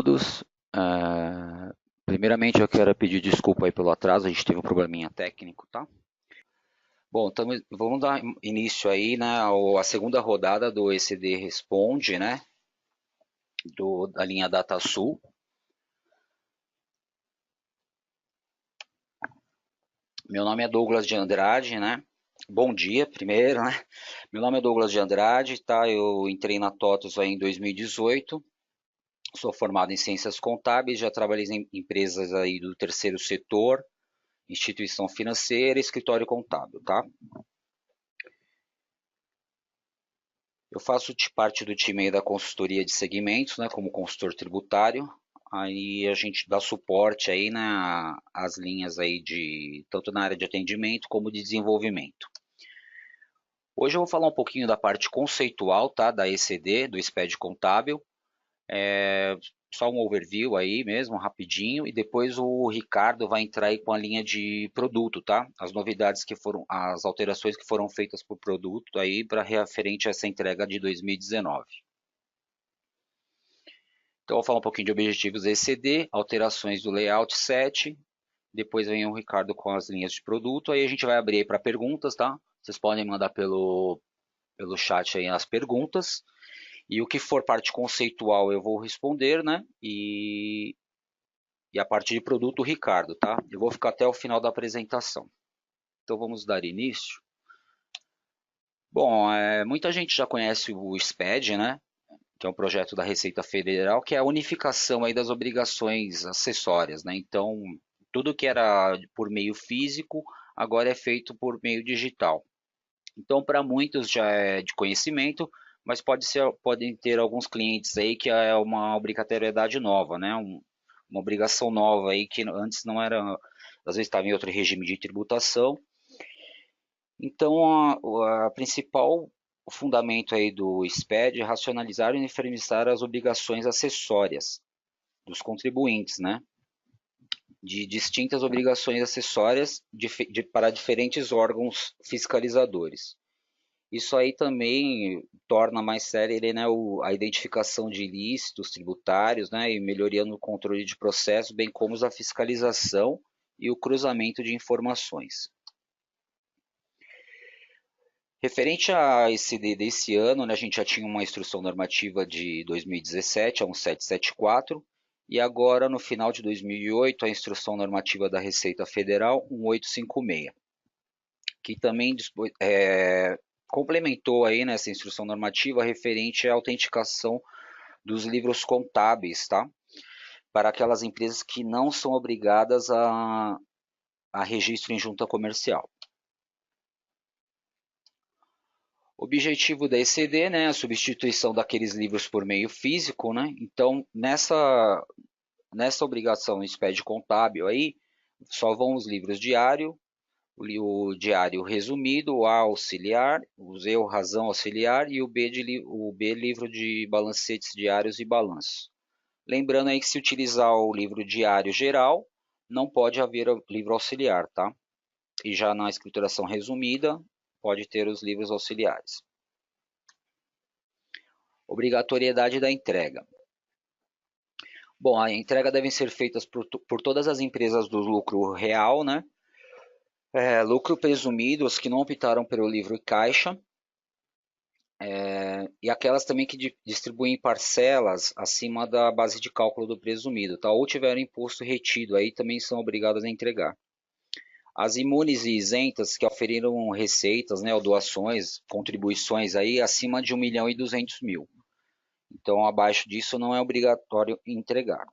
todos. Primeiramente, eu quero pedir desculpa aí pelo atraso, a gente teve um probleminha técnico, tá? Bom, vamos dar início aí, né, à segunda rodada do ECD Responde, né, da linha DataSul. Meu nome é Douglas de Andrade, né? Bom dia, primeiro, né? Meu nome é Douglas de Andrade, tá? Eu entrei na TOTUS aí em 2018. Sou formado em Ciências Contábeis, já trabalhei em empresas aí do terceiro setor, instituição financeira e escritório contábil, tá? Eu faço parte do time aí da consultoria de segmentos, né, como consultor tributário. Aí a gente dá suporte aí às linhas aí de tanto na área de atendimento como de desenvolvimento. Hoje eu vou falar um pouquinho da parte conceitual, tá, da ECD, do SPED contábil. Só um overview aí mesmo, rapidinho, e depois o Ricardo vai entrar aí com a linha de produto, tá? As novidades que foram, as alterações que foram feitas por produto aí para referente a essa entrega de 2019. Então, eu vou falar um pouquinho de objetivos ECD, alterações do layout set, depois vem o Ricardo com as linhas de produto, aí a gente vai abrir aí para perguntas, tá? Vocês podem mandar pelo chat aí as perguntas, e o que for parte conceitual eu vou responder, né? E a parte de produto, o Ricardo, tá? Eu vou ficar até o final da apresentação. Então vamos dar início. Bom, muita gente já conhece o SPED, né? Que é um projeto da Receita Federal, que é a unificação aí das obrigações acessórias, né? Então, tudo que era por meio físico, agora é feito por meio digital. Então, para muitos já é de conhecimento, mas podem ter alguns clientes aí que é uma obrigatoriedade nova, né? Uma obrigação nova aí que antes não era, às vezes estava em outro regime de tributação. Então, a principal fundamento aí do SPED é racionalizar e uniformizar as obrigações acessórias dos contribuintes, né? De distintas obrigações acessórias para diferentes órgãos fiscalizadores. Isso aí também torna mais séria, né, a identificação de ilícitos tributários, né, e melhoria no controle de processos, bem como a fiscalização e o cruzamento de informações. Referente a esse desse ano, né, a gente já tinha uma instrução normativa de 2017, a 1774, e agora, no final de 2008, a instrução normativa da Receita Federal, 1856, que também complementou aí nessa instrução normativa referente à autenticação dos livros contábeis, tá? Para aquelas empresas que não são obrigadas a registro em junta comercial. Objetivo da ECD, né, a substituição daqueles livros por meio físico, né? Então, nessa obrigação SPED contábil aí, só vão os livros diário, o diário resumido, o A auxiliar, o Z o razão auxiliar e o B livro de balancetes diários e balanço. Lembrando aí que se utilizar o livro diário geral, não pode haver livro auxiliar, tá? E já na escrituração resumida, pode ter os livros auxiliares. Obrigatoriedade da entrega. Bom, a entrega deve ser feita por todas as empresas do lucro real, né? Lucro presumido, os que não optaram pelo livro caixa, e aquelas também que distribuem parcelas acima da base de cálculo do presumido, tá? Ou tiveram imposto retido, aí também são obrigadas a entregar. As imunes e isentas que oferiram receitas, né, ou doações, contribuições aí acima de 1.200.000. Então, abaixo disso não é obrigatório entregar.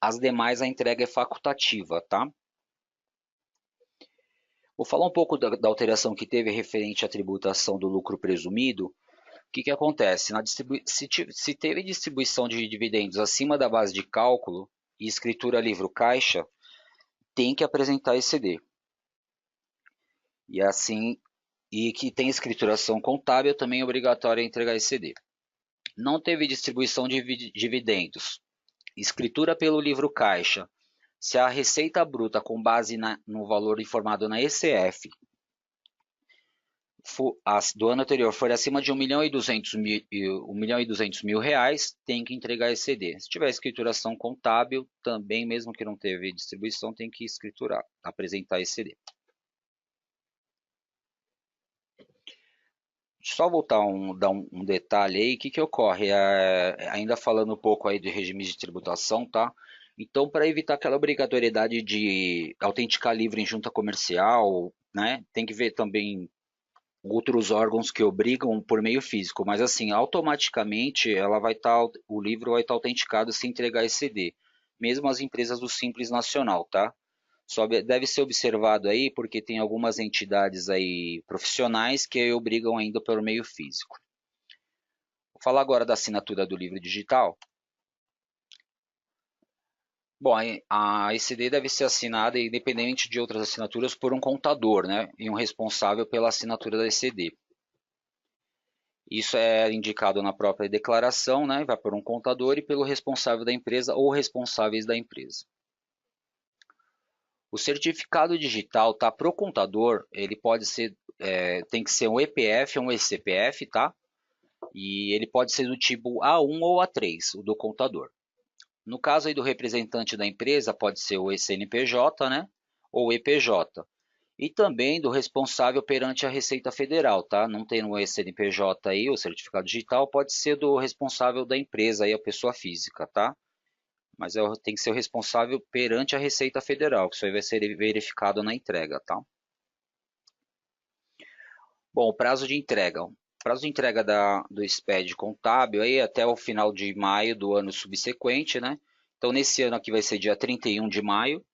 As demais, a entrega é facultativa, tá? Vou falar um pouco da alteração que teve referente à tributação do lucro presumido. O que acontece? Se teve distribuição de dividendos acima da base de cálculo e escritura livro caixa, tem que apresentar ECD. E assim, e que tem escrituração contábil, também é obrigatório entregar ECD. Não teve distribuição de dividendos, escritura pelo livro caixa, se a receita bruta com base no valor informado na ECF do ano anterior for acima de 1.200.000 reais, tem que entregar ECD. Se tiver escrituração contábil, também, mesmo que não teve distribuição, tem que escriturar, apresentar ECD. Só voltar dar um detalhe aí, o que ocorre? Ainda falando um pouco aí de regime de tributação, tá? Então, para evitar aquela obrigatoriedade de autenticar livro em junta comercial, né? Tem que ver também outros órgãos que obrigam por meio físico, mas assim, automaticamente o livro vai estar autenticado se entregar ECD, mesmo as empresas do Simples Nacional, tá? Só deve ser observado aí porque tem algumas entidades aí profissionais que obrigam ainda pelo meio físico. Vou falar agora da assinatura do livro digital. Bom, a ECD deve ser assinada independente de outras assinaturas por um contador, né? E um responsável pela assinatura da ECD. Isso é indicado na própria declaração, né? Vai por um contador e pelo responsável da empresa ou responsáveis da empresa. O certificado digital, tá? Para o contador, ele pode ser, tem que ser um EPF ou um ECPF, tá? E ele pode ser do tipo A1 ou A3, o do contador. No caso aí do representante da empresa, pode ser o CNPJ, né? Ou EPJ. E também do responsável perante a Receita Federal, tá? Não tem no CNPJ aí, o certificado digital, pode ser do responsável da empresa aí, a pessoa física, tá? Mas tem que ser o responsável perante a Receita Federal, que isso aí vai ser verificado na entrega, tá? Bom, o prazo de entrega. O prazo de entrega do SPED contábil aí até o final de maio do ano subsequente, né? Então, nesse ano aqui vai ser dia 31 de maio.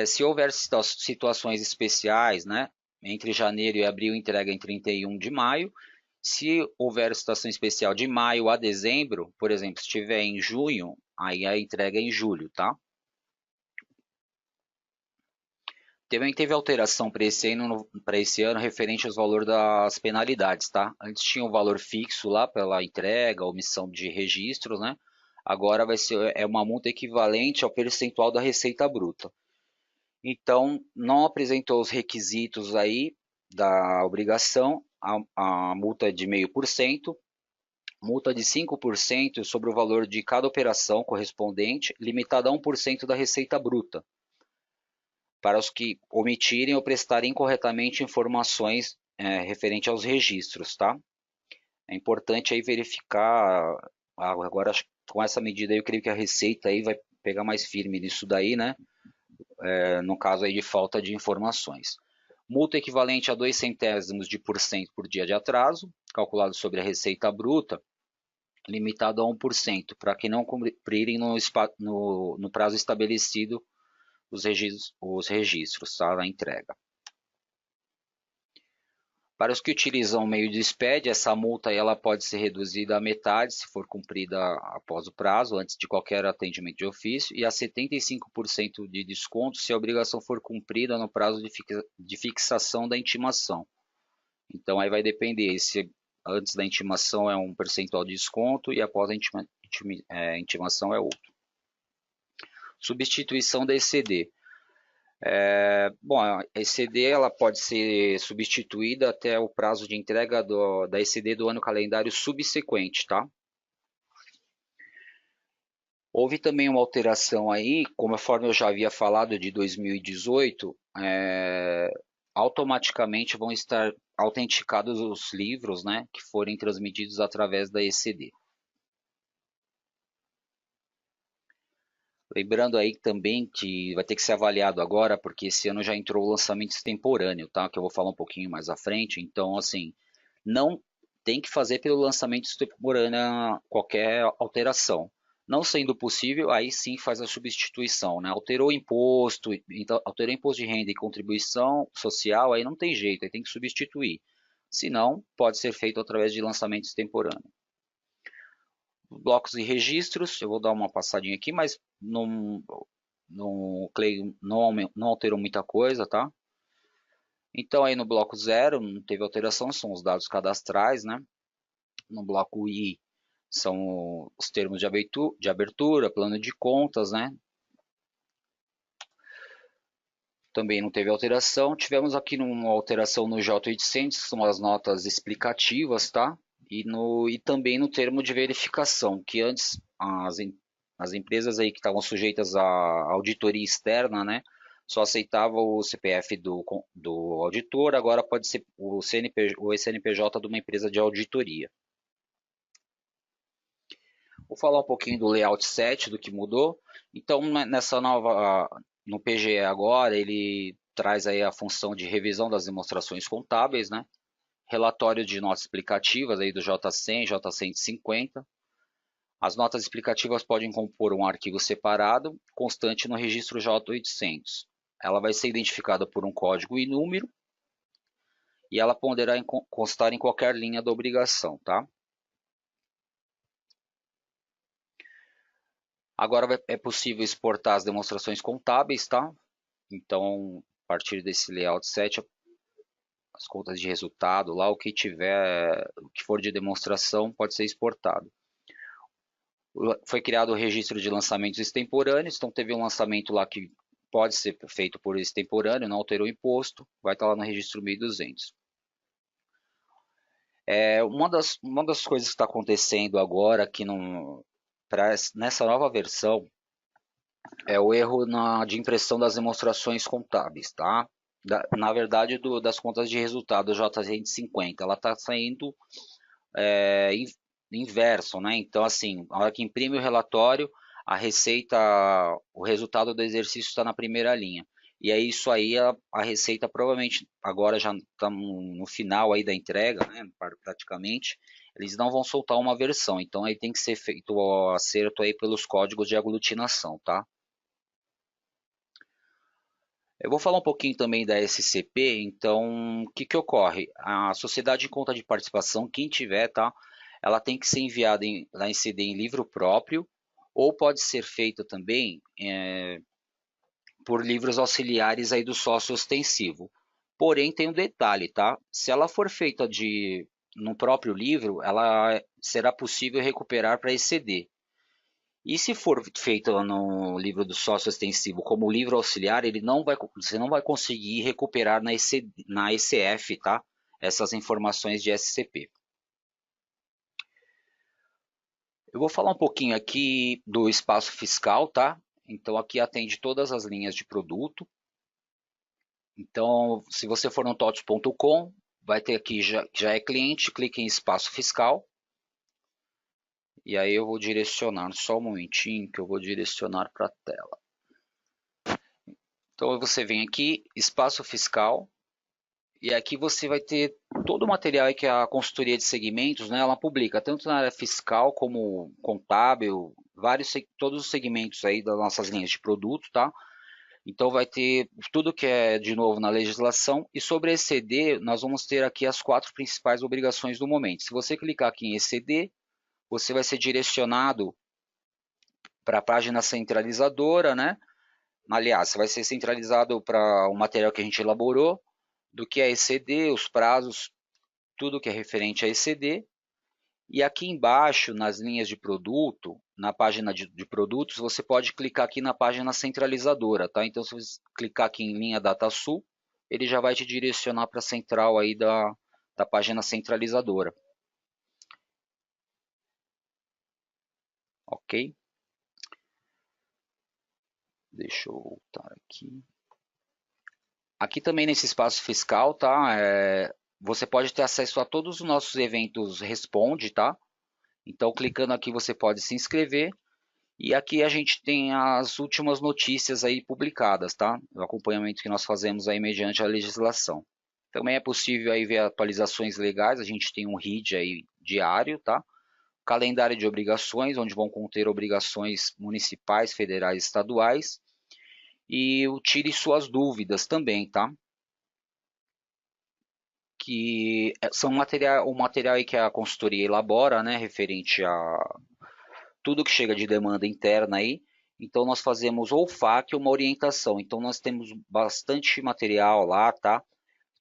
Se houver situações especiais, né? Entre janeiro e abril, entrega em 31 de maio. Se houver situação especial de maio a dezembro, por exemplo, se estiver em junho, aí a entrega é em julho, tá? Também teve alteração para esse ano referente aos valores das penalidades, tá? Antes tinha um valor fixo lá pela entrega, omissão de registros, né? Agora vai ser uma multa equivalente ao percentual da receita bruta. Então, não apresentou os requisitos aí da obrigação, a multa é de 0,5%, multa de 5% sobre o valor de cada operação correspondente, limitada a 1% da receita bruta, para os que omitirem ou prestarem incorretamente informações referente aos registros, tá? É importante aí verificar, agora com essa medida aí, eu creio que a Receita aí vai pegar mais firme nisso daí, né? No caso aí de falta de informações. Multa equivalente a 2 centésimos de por cento por dia de atraso, calculado sobre a receita bruta, limitado a 1%, para que não cumprirem no prazo estabelecido os registros, tá? A entrega. Para os que utilizam o meio de SPED, essa multa ela pode ser reduzida à metade se for cumprida após o prazo, antes de qualquer atendimento de ofício, e a 75% de desconto se a obrigação for cumprida no prazo de fixação da intimação. Então aí vai depender se antes da intimação é um percentual de desconto e após a intimação é outro. Substituição da ECD. Bom, a ECD ela pode ser substituída até o prazo de entrega da ECD do ano calendário subsequente, tá? Houve também uma alteração aí, conforme eu já havia falado de 2018, automaticamente vão estar autenticados os livros, né, que forem transmitidos através da ECD. Lembrando aí também que vai ter que ser avaliado agora, porque esse ano já entrou o lançamento extemporâneo, tá? Que eu vou falar um pouquinho mais à frente. Então, assim, não tem que fazer pelo lançamento extemporâneo qualquer alteração. Não sendo possível, aí sim faz a substituição, né? Alterou o imposto, então, alterou o imposto de renda e contribuição social, aí não tem jeito, aí tem que substituir. Se não, pode ser feito através de lançamento extemporâneo. Blocos e registros, eu vou dar uma passadinha aqui, mas não alterou muita coisa, tá? Então aí no bloco 0 não teve alteração, são os dados cadastrais, né? No bloco I são os termos de abertura, plano de contas, né? também não teve alteração. Tivemos aqui uma alteração no J800, que são as notas explicativas, tá? E também no termo de verificação, que antes as empresas aí que estavam sujeitas à auditoria externa, né? Só aceitava o CPF do auditor, agora pode ser o CNPJ de uma empresa de auditoria. Vou falar um pouquinho do layout set, do que mudou. Então, no PGE agora, ele traz aí a função de revisão das demonstrações contábeis, né? Relatório de notas explicativas aí do J100, J150. As notas explicativas podem compor um arquivo separado, constante no registro J800. Ela vai ser identificada por um código e número, e ela poderá constar em qualquer linha da obrigação, tá? Agora é possível exportar as demonstrações contábeis, tá? Então, a partir desse layout set, as contas de resultado, lá o que tiver, o que for de demonstração, pode ser exportado. Foi criado o registro de lançamentos extemporâneos, então teve um lançamento lá que pode ser feito por extemporâneo, não alterou o imposto, vai estar lá no registro 1200. Uma das coisas que está acontecendo agora aqui nessa nova versão é o erro de impressão das demonstrações contábeis, tá? Na verdade, das contas de resultado J150, ela está saindo é, inverso, né? Então, assim, na hora que imprime o relatório, a receita, o resultado do exercício está na primeira linha. E aí isso aí a receita provavelmente agora já está no final aí da entrega, né? Praticamente, eles não vão soltar uma versão. Então aí tem que ser feito o acerto aí pelos códigos de aglutinação, tá? Eu vou falar um pouquinho também da SCP, então o que que ocorre? A sociedade de conta de participação, quem tiver, tá? Ela tem que ser enviada lá em CD em livro próprio, ou pode ser feita também por livros auxiliares aí do sócio ostensivo. Porém, tem um detalhe, tá? Se ela for feita no próprio livro, ela será possível recuperar para ECD. E se for feito no livro do sócio extensivo como livro auxiliar, você não vai conseguir recuperar na ECF, tá? Essas informações de SCP. Eu vou falar um pouquinho aqui do espaço fiscal, tá? Então aqui atende todas as linhas de produto. Então, se você for no totos.com, vai ter aqui, já é cliente, clique em espaço fiscal. E aí eu vou direcionar, só um momentinho que eu vou direcionar para a tela. Então você vem aqui, espaço fiscal, e aqui você vai ter todo o material que a consultoria de segmentos, né, ela publica, tanto na área fiscal como contábil, todos os segmentos aí das nossas linhas de produto, tá? Então vai ter tudo que é de novo na legislação, e sobre ECD nós vamos ter aqui as 4 principais obrigações do momento. Se você clicar aqui em ECD, você vai ser direcionado para a página centralizadora, né? Aliás, vai ser centralizado para o material que a gente elaborou, do que é ECD, os prazos, tudo que é referente a ECD. E aqui embaixo, nas linhas de produto, na página de produtos, você pode clicar aqui na página centralizadora, tá? Então, se você clicar aqui em linha DataSul, ele já vai te direcionar para a central aí da página centralizadora. Ok? Deixa eu voltar aqui. Aqui também nesse espaço fiscal, tá? Você pode ter acesso a todos os nossos eventos Responde, tá? Então, clicando aqui, você pode se inscrever. E aqui a gente tem as últimas notícias aí publicadas, tá? O acompanhamento que nós fazemos aí mediante a legislação. Também é possível aí ver atualizações legais. A gente tem um RID aí diário, tá? Calendário de obrigações, onde vão conter obrigações municipais, federais e estaduais. E o Tire Suas Dúvidas também, tá? Que são o material aí que a consultoria elabora, né, referente a tudo que chega de demanda interna aí. Então nós fazemos ou FAQ ou uma orientação. Então nós temos bastante material lá, tá?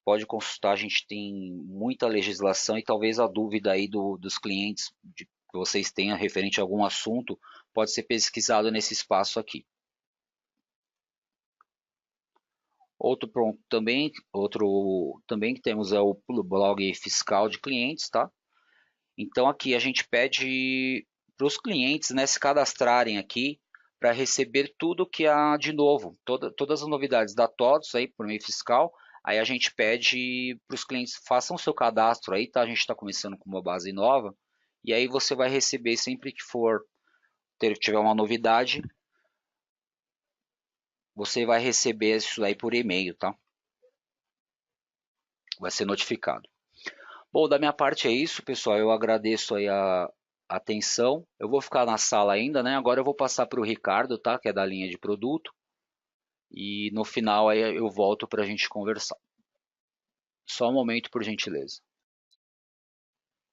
Pode consultar, a gente tem muita legislação e talvez a dúvida aí dos clientes que vocês tenham referente a algum assunto pode ser pesquisado nesse espaço aqui. Outro ponto também, outro também que temos é o blog fiscal de clientes, tá? Então aqui a gente pede para os clientes, né, se cadastrarem aqui para receber tudo que há de novo, todas as novidades da TOTVS aí por meio fiscal. Aí a gente pede para os clientes façam seu cadastro aí, tá? A gente está começando com uma base nova e aí você vai receber sempre que for tiver uma novidade, você vai receber isso aí por e-mail, tá? Vai ser notificado. Bom, da minha parte é isso, pessoal. Eu agradeço aí a atenção. Eu vou ficar na sala ainda, né? Agora eu vou passar para o Ricardo, tá? Que é da linha de produto. E no final aí eu volto para a gente conversar. Só um momento, por gentileza.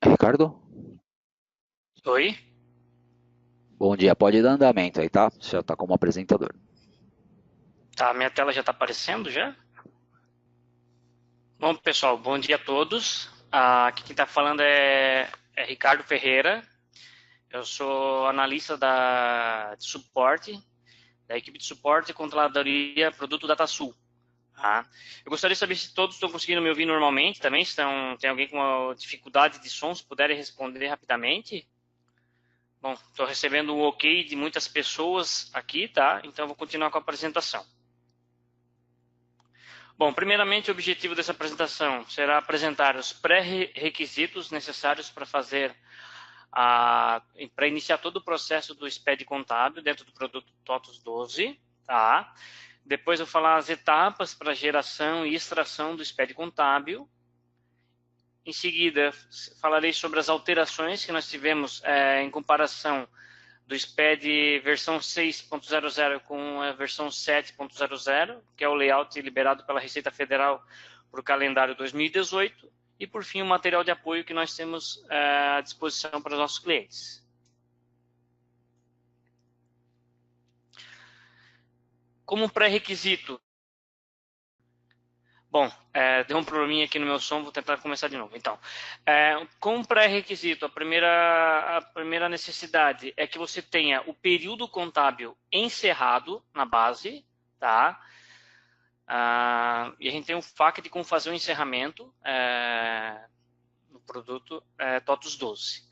Ricardo? Oi? Bom dia. Pode dar andamento aí, tá? Você já está como apresentador. Tá, minha tela já está aparecendo já? Bom, pessoal, bom dia a todos. Aqui quem está falando é Ricardo Ferreira. Eu sou analista de suporte, da equipe de suporte e controladoria Produto DataSul. Tá? Eu gostaria de saber se todos estão conseguindo me ouvir normalmente também, se tem alguém com uma dificuldade de som, se puderem responder rapidamente. Bom, estou recebendo um ok de muitas pessoas aqui, tá? Então eu vou continuar com a apresentação. Bom, primeiramente o objetivo dessa apresentação será apresentar os pré-requisitos necessários para para iniciar todo o processo do SPED contábil dentro do produto TOTVS 12, tá? Depois eu vou falar as etapas para geração e extração do SPED contábil. Em seguida, falarei sobre as alterações que nós tivemos em comparação do SPED versão 6.00 com a versão 7.00, que é o layout liberado pela Receita Federal para o calendário 2018. E, por fim, o material de apoio que nós temos à disposição para os nossos clientes. Como pré-requisito, bom, deu um probleminha aqui no meu som, vou tentar começar de novo. Então, como pré-requisito, a primeira necessidade é que você tenha o período contábil encerrado na base, tá? E a gente tem um FAQ de como fazer o encerramento no produto TOTVS 12.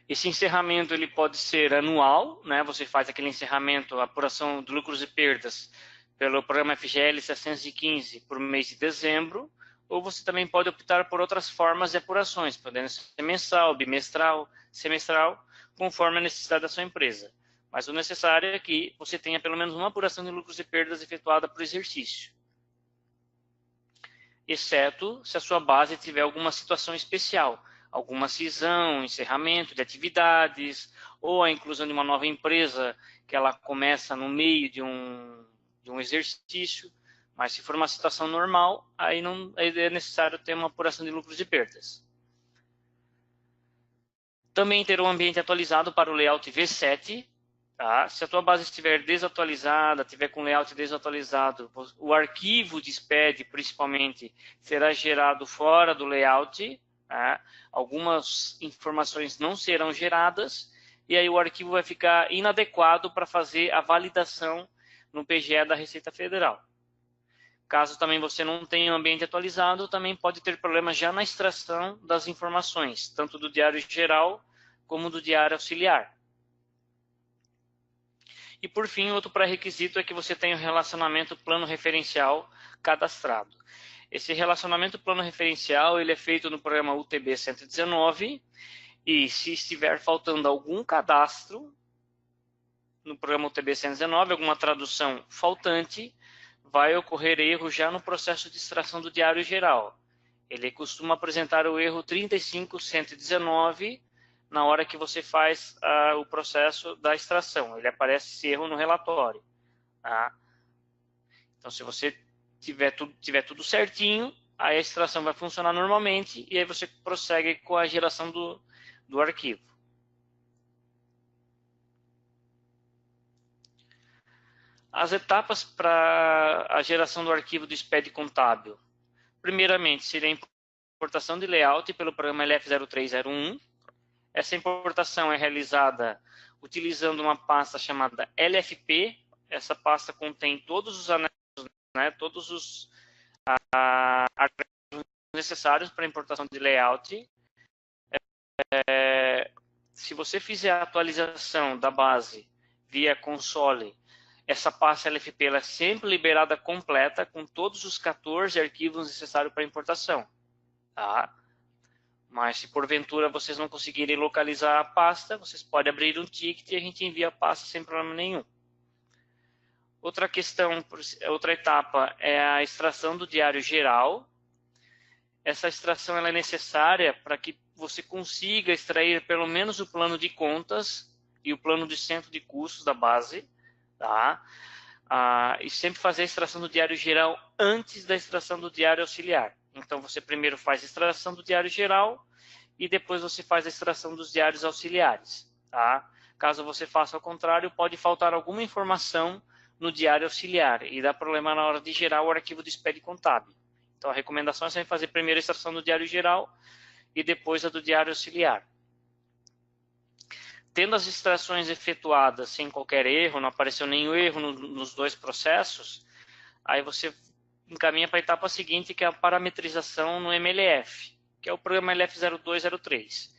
Esse encerramento ele pode ser anual, né? Você faz aquele encerramento, a apuração de lucros e perdas pelo programa FGL 715 por mês de dezembro, ou você também pode optar por outras formas de apurações, podendo ser mensal, bimestral, semestral, conforme a necessidade da sua empresa. Mas o necessário é que você tenha pelo menos uma apuração de lucros e perdas efetuada por exercício, exceto se a sua base tiver alguma situação especial, alguma cisão, encerramento de atividades, ou a inclusão de uma nova empresa que ela começa no meio de um exercício. Mas se for uma situação normal, aí não é necessário ter uma apuração de lucros e perdas. Também ter um ambiente atualizado para o layout V7. Tá? Se a tua base estiver desatualizada, tiver com layout desatualizado, o arquivo de SPED, principalmente, será gerado fora do layout. Tá? Algumas informações não serão geradas e aí o arquivo vai ficar inadequado para fazer a validação no PGE da Receita Federal. Caso também você não tenha um ambiente atualizado, também pode ter problemas já na extração das informações, tanto do diário geral como do diário auxiliar. E por fim, outro pré-requisito é que você tenha um relacionamento plano referencial cadastrado. Esse relacionamento plano referencial ele é feito no programa UTB 119 e se estiver faltando algum cadastro no programa UTB 119, alguma tradução faltante, vai ocorrer erro já no processo de extração do diário geral. Ele costuma apresentar o erro 35119 na hora que você faz o processo da extração. Ele aparece esse erro no relatório. Tá? Então, se você tiver tudo certinho, aí a extração vai funcionar normalmente e aí você prossegue com a geração do arquivo. As etapas para a geração do arquivo do SPED contábil. Primeiramente, seria a importação de layout pelo programa LF0301. Essa importação é realizada utilizando uma pasta chamada LFP. Essa pasta contém todos os anexos né, todos os arquivos necessários para importação de layout. Se você fizer a atualização da base via console, essa pasta LFP ela é sempre liberada completa com todos os 14 arquivos necessários para importação. Tá? Mas se porventura vocês não conseguirem localizar a pasta, vocês podem abrir um ticket e a gente envia a pasta sem problema nenhum. Outra questão, outra etapa é a extração do diário geral. Essa extração ela é necessária para que você consiga extrair pelo menos o plano de contas e o plano de centro de custos da base, tá? E sempre fazer a extração do diário geral antes da extração do diário auxiliar. Então, você primeiro faz a extração do diário geral e depois você faz a extração dos diários auxiliares, tá? Caso você faça ao contrário, pode faltar alguma informação no diário auxiliar e dá problema na hora de gerar o arquivo do SPED contábil. Então, a recomendação é sempre fazer primeiro a extração do diário geral e depois a do diário auxiliar. Tendo as extrações efetuadas sem qualquer erro, não apareceu nenhum erro nos dois processos, aí você encaminha para a etapa seguinte, que é a parametrização no MLF, que é o programa LF0203.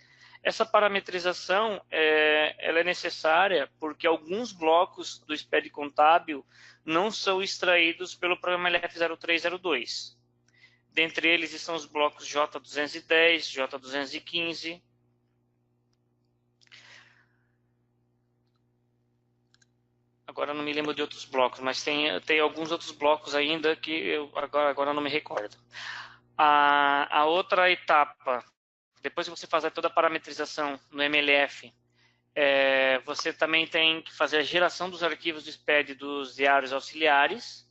Essa parametrização ela é necessária porque alguns blocos do SPED contábil não são extraídos pelo programa LF0302. Dentre eles estão os blocos J210, J215. Agora não me lembro de outros blocos, mas tem alguns outros blocos ainda que eu agora não me recordo. A outra etapa, depois que você fazer toda a parametrização no MLF, você também tem que fazer a geração dos arquivos do SPED dos diários auxiliares.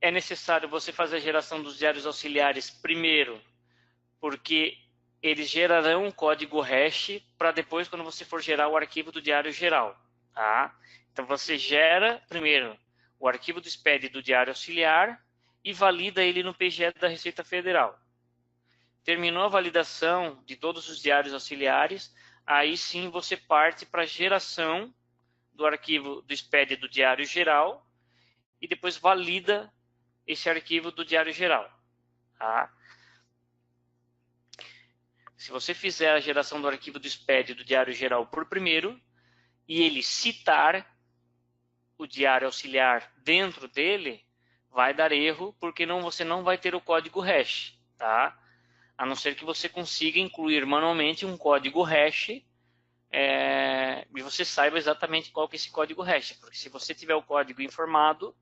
É necessário você fazer a geração dos diários auxiliares primeiro, porque eles gerarão um código hash para depois, quando você for gerar o arquivo do diário geral. Tá? Então, você gera primeiro o arquivo do SPED do diário auxiliar e valida ele no PGE da Receita Federal. Terminou a validação de todos os diários auxiliares, aí sim você parte para a geração do arquivo do SPED do diário geral e depois valida esse arquivo do diário geral. Tá? Se você fizer a geração do arquivo do SPED do diário geral por primeiro e ele citar o diário auxiliar dentro dele, vai dar erro porque você não vai ter o código hash, tá? A não ser que você consiga incluir manualmente um código hash e você saiba exatamente qual que é esse código hash, porque se você tiver o código informado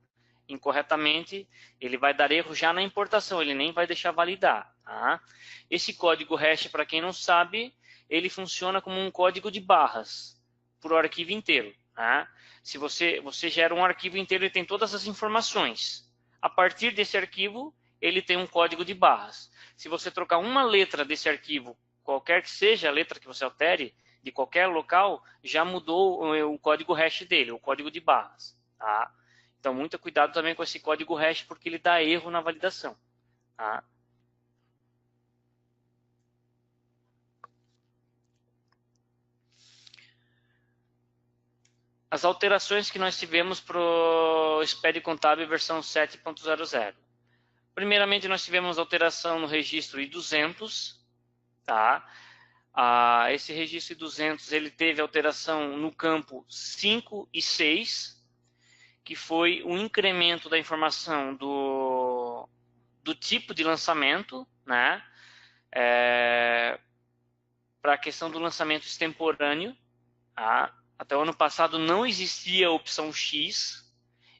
incorretamente, ele vai dar erro já na importação, ele nem vai deixar validar. Tá? Esse código hash, para quem não sabe, ele funciona como um código de barras para o arquivo inteiro. Tá? Se você gera um arquivo inteiro, ele tem todas as informações. A partir desse arquivo, ele tem um código de barras. Se você trocar uma letra desse arquivo, qualquer que seja a letra que você altere, de qualquer local, já mudou o código hash dele, o código de barras. Tá? Então, muito cuidado também com esse código hash, porque ele dá erro na validação. Tá? As alterações que nós tivemos para o SPED contábil versão 7.00. Primeiramente, nós tivemos alteração no registro I200. Tá? Esse registro I200 ele teve alteração no campo 5 e 6, que foi um incremento da informação do tipo de lançamento, né? Para a questão do lançamento extemporâneo. Tá? Até o ano passado não existia a opção X,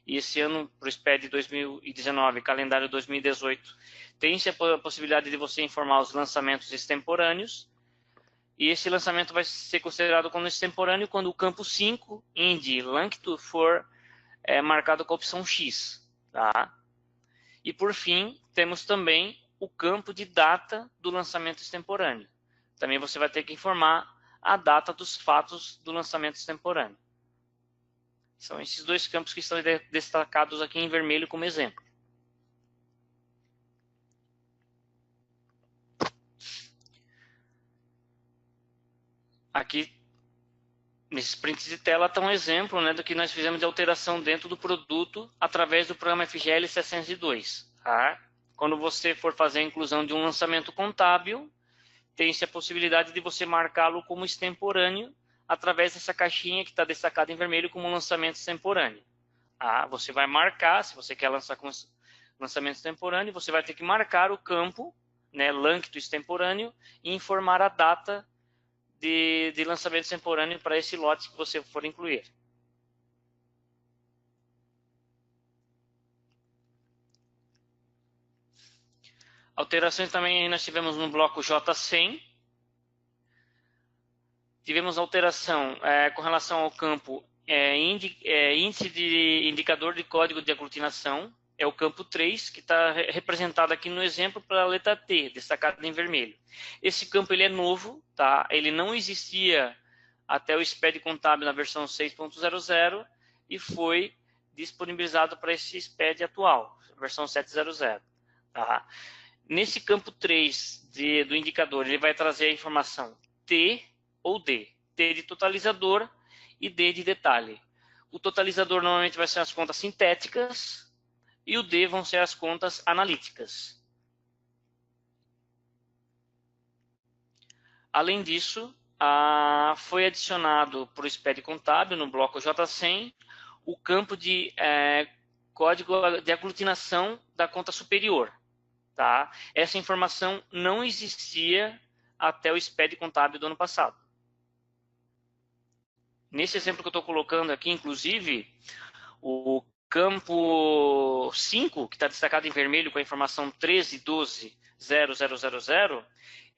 e esse ano, para o SPED 2019, calendário 2018, tem-se a possibilidade de você informar os lançamentos extemporâneos, e esse lançamento vai ser considerado como extemporâneo quando o campo 5, IND, LANCTO, for marcado com a opção X. Tá? E, por fim, temos também o campo de data do lançamento extemporâneo. Também você vai ter que informar a data dos fatos do lançamento extemporâneo. São esses dois campos que estão destacados aqui em vermelho como exemplo. Aqui nesses prints de tela está um exemplo, né, do que nós fizemos de alteração dentro do produto através do programa FGL 702. Tá? Quando você for fazer a inclusão de um lançamento contábil, tem-se a possibilidade de você marcá-lo como extemporâneo através dessa caixinha que está destacada em vermelho como lançamento extemporâneo. Tá? Você vai marcar, se você quer lançar como lançamento extemporâneo, você vai ter que marcar o campo, né, lâncito extemporâneo, e informar a data de lançamento extemporâneo para esse lote que você for incluir. Alterações também nós tivemos no bloco J100. Tivemos alteração com relação ao campo índice de indicador de código de aglutinação. É o campo 3, que está representado aqui no exemplo pela letra T, destacado em vermelho. Esse campo ele é novo, tá? Ele não existia até o SPED contábil na versão 6.00 e foi disponibilizado para esse SPED atual, versão 7.00. Tá? Nesse campo 3 do indicador, ele vai trazer a informação T ou D. T de totalizador e D de detalhe. O totalizador normalmente vai ser as contas sintéticas e o D vão ser as contas analíticas. Além disso, foi adicionado para o SPED contábil, no bloco J100, o campo de código de aglutinação da conta superior. Tá? Essa informação não existia até o SPED contábil do ano passado. Nesse exemplo que eu estou colocando aqui, inclusive, o campo 5, que está destacado em vermelho com a informação 13.12.0000,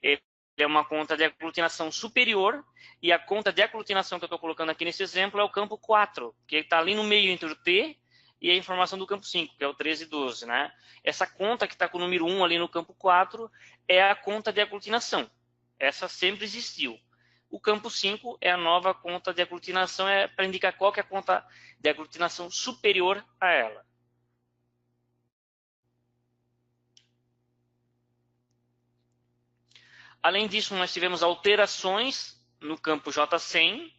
ele é uma conta de aglutinação superior, e a conta de aglutinação que eu estou colocando aqui nesse exemplo é o campo 4, que está ali no meio entre o T e a informação do campo 5, que é o 13.12. Né? Essa conta que está com o número 1 ali no campo 4 é a conta de aglutinação. Essa sempre existiu. O campo 5 é a nova conta de aglutinação, para indicar qual que é a conta de aglutinação superior a ela. Além disso, nós tivemos alterações no campo J100.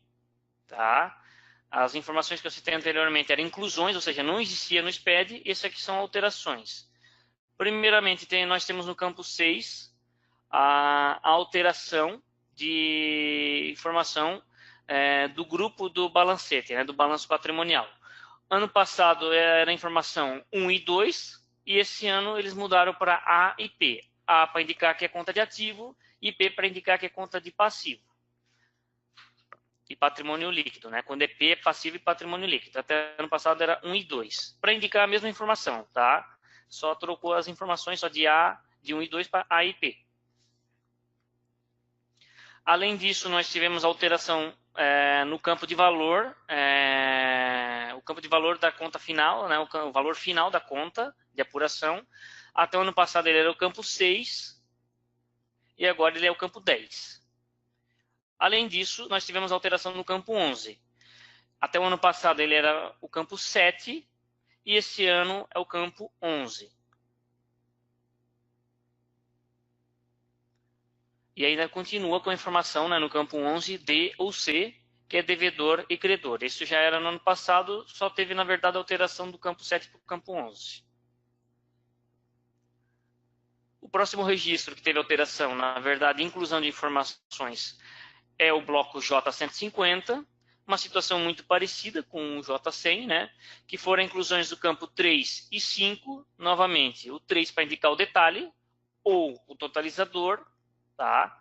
Tá? As informações que eu citei anteriormente eram inclusões, ou seja, não existia no SPED, e essas aqui são alterações. Primeiramente, nós temos no campo 6 a alteração de informação do grupo do balancete, né, do balanço patrimonial. Ano passado era a informação 1 e 2, e esse ano eles mudaram para A e P. A para indicar que é conta de ativo e P para indicar que é conta de passivo. E patrimônio líquido, né? Quando é P, é passivo e patrimônio líquido. Até ano passado era 1 e 2. Para indicar a mesma informação, tá? Só trocou as informações só de 1 e 2 para A e P. Além disso, nós tivemos alteração no campo de valor, o campo de valor da conta final, né, o valor final da conta de apuração. Até o ano passado ele era o campo 6 e agora ele é o campo 10. Além disso, nós tivemos alteração no campo 11. Até o ano passado ele era o campo 7 e esse ano é o campo 11. E ainda continua com a informação, né, no campo 11, D ou C, que é devedor e credor. Isso já era no ano passado, só teve, na verdade, a alteração do campo 7 para o campo 11. O próximo registro que teve alteração, na verdade, inclusão de informações, é o bloco J150, uma situação muito parecida com o J100, né, que foram inclusões do campo 3 e 5, novamente, o 3 para indicar o detalhe, ou o totalizador, tá?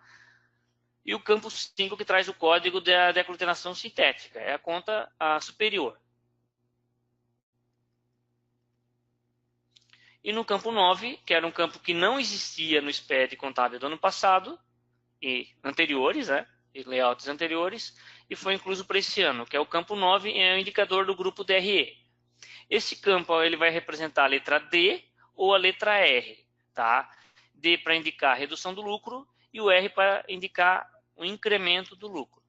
E o campo 5 que traz o código de aglutinação sintética, é a conta superior. E no campo 9, que era um campo que não existia no SPED contábil do ano passado, e anteriores, né, e layouts anteriores, e foi incluso para esse ano, que é o campo 9, é o indicador do grupo DRE. Esse campo ele vai representar a letra D ou a letra R, tá? D para indicar a redução do lucro e o R para indicar o incremento do lucro.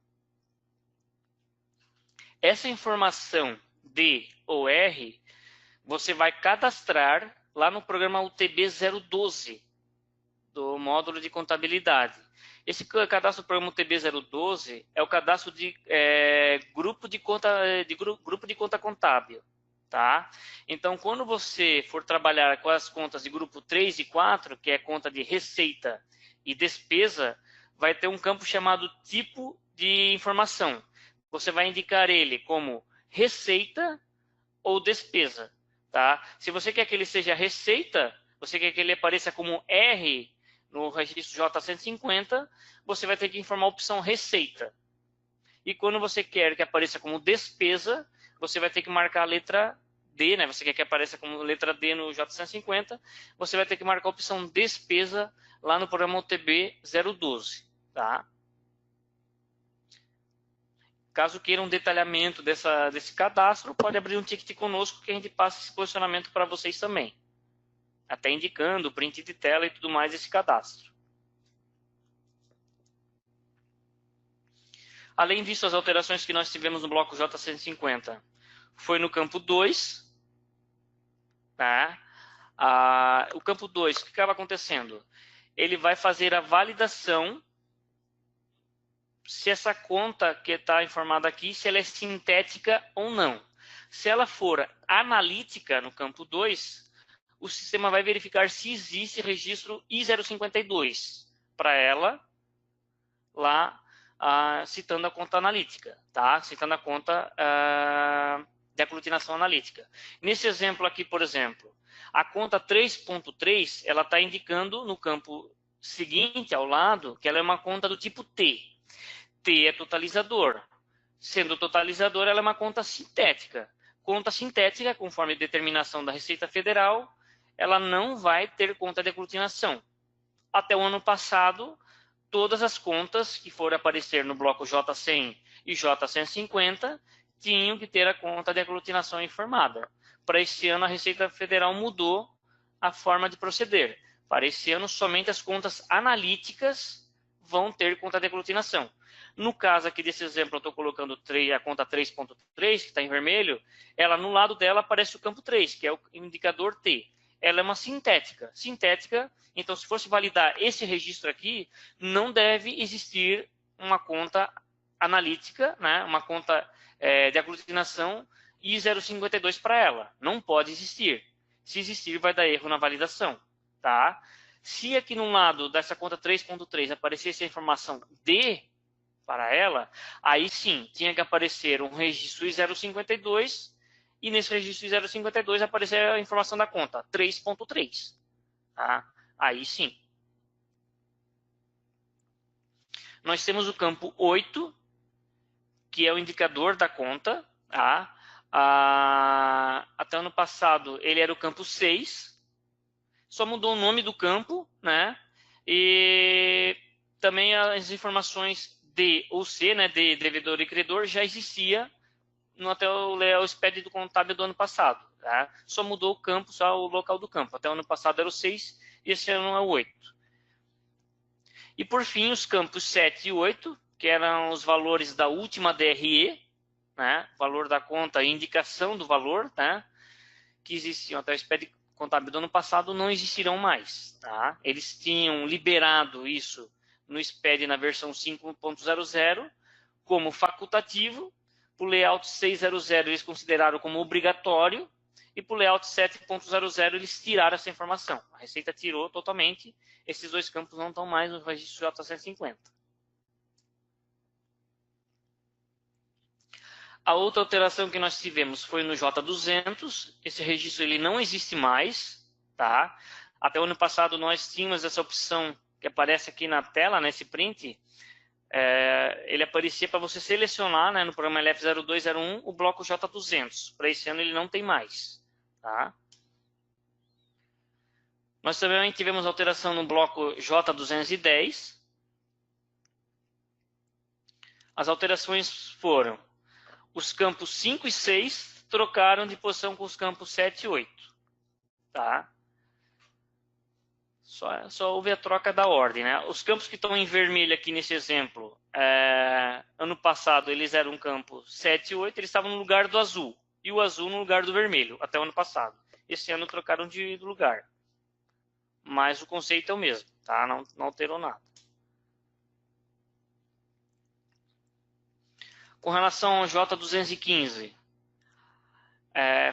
Essa informação D ou R, você vai cadastrar lá no programa UTB 012. do módulo de contabilidade. Esse cadastro do programa UTB-012 é o cadastro de grupo de conta contábil. Tá? Então, quando você for trabalhar com as contas de grupo 3 e 4, que é conta de receita e despesa, vai ter um campo chamado tipo de informação. Você vai indicar ele como receita ou despesa. Tá? Se você quer que ele seja receita, você quer que ele apareça como R no registro J150, você vai ter que informar a opção receita. E quando você quer que apareça como despesa, você vai ter que marcar a letra D, né? Você quer que apareça como letra D no J150, você vai ter que marcar a opção despesa lá no programa UTB 012, tá? Caso queira um detalhamento desse cadastro, pode abrir um ticket conosco que a gente passa esse posicionamento para vocês também. Até indicando print de tela e tudo mais desse cadastro. Além disso, as alterações que nós tivemos no bloco J150 foi no campo 2. Tá? O campo 2, o que acaba acontecendo? Ele vai fazer a validação se essa conta que está informada aqui, se ela é sintética ou não. Se ela for analítica no campo 2, o sistema vai verificar se existe registro I052 para ela, lá citando a conta analítica, tá? Citando a conta de aglutinação analítica. Nesse exemplo aqui, por exemplo, a conta 3.3, ela está indicando no campo seguinte, ao lado, que ela é uma conta do tipo T. T é totalizador. Sendo totalizador, ela é uma conta sintética. Conta sintética, conforme determinação da Receita Federal, ela não vai ter conta de aglutinação. Até o ano passado, todas as contas que forem aparecer no bloco J100 e J150 tinham que ter a conta de aglutinação informada. Para esse ano, a Receita Federal mudou a forma de proceder. Para esse ano, somente as contas analíticas vão ter conta de aglutinação. No caso aqui desse exemplo, eu estou colocando a conta 3.3, que está em vermelho, ela no lado dela aparece o campo 3, que é o indicador T. Ela é uma sintética. Sintética, então se fosse validar esse registro aqui, não deve existir uma conta analítica, né? Uma conta de aglutinação I052 para ela. Não pode existir. Se existir, vai dar erro na validação. Tá? Se aqui no lado dessa conta 3.3 aparecesse a informação D para ela, aí sim, tinha que aparecer um registro I052 e nesse registro I052 aparecer a informação da conta 3.3. Tá? Aí sim. Nós temos o campo 8, que é o indicador da conta. Tá? Até ano passado ele era o campo 6. Só mudou o nome do campo, né? E também as informações D ou C, né, de devedor e credor, já existia até o SPED do contábil do ano passado. Tá? Só mudou o campo, só o local do campo. Até o ano passado era o 6 e esse ano é o 8. E por fim, os campos 7 e 8, que eram os valores da última DRE, né, valor da conta e indicação do valor, tá, que existiam até o SPED contábil do ano passado, não existirão mais. Tá? Eles tinham liberado isso no SPED na versão 5.00 como facultativo. Para o layout 6.00 eles consideraram como obrigatório e para o layout 7.00 eles tiraram essa informação. A Receita tirou totalmente. Esses dois campos não estão mais no registro J150. A outra alteração que nós tivemos foi no J200. Esse registro ele não existe mais. Tá? Até o ano passado nós tínhamos essa opção que aparece aqui na tela, nesse print. Ele aparecia para você selecionar, né, no programa LF0201 o bloco J200. Para esse ano ele não tem mais. Tá? Nós também tivemos alteração no bloco J210. As alterações foram: os campos 5 e 6 trocaram de posição com os campos 7 e 8. Tá? Só houve a troca da ordem. Né? Os campos que estão em vermelho aqui nesse exemplo, ano passado eles eram campo 7 e 8, eles estavam no lugar do azul. E o azul no lugar do vermelho, até o ano passado. Esse ano trocaram de lugar. mas o conceito é o mesmo, tá? Não alterou nada. Com relação ao J215,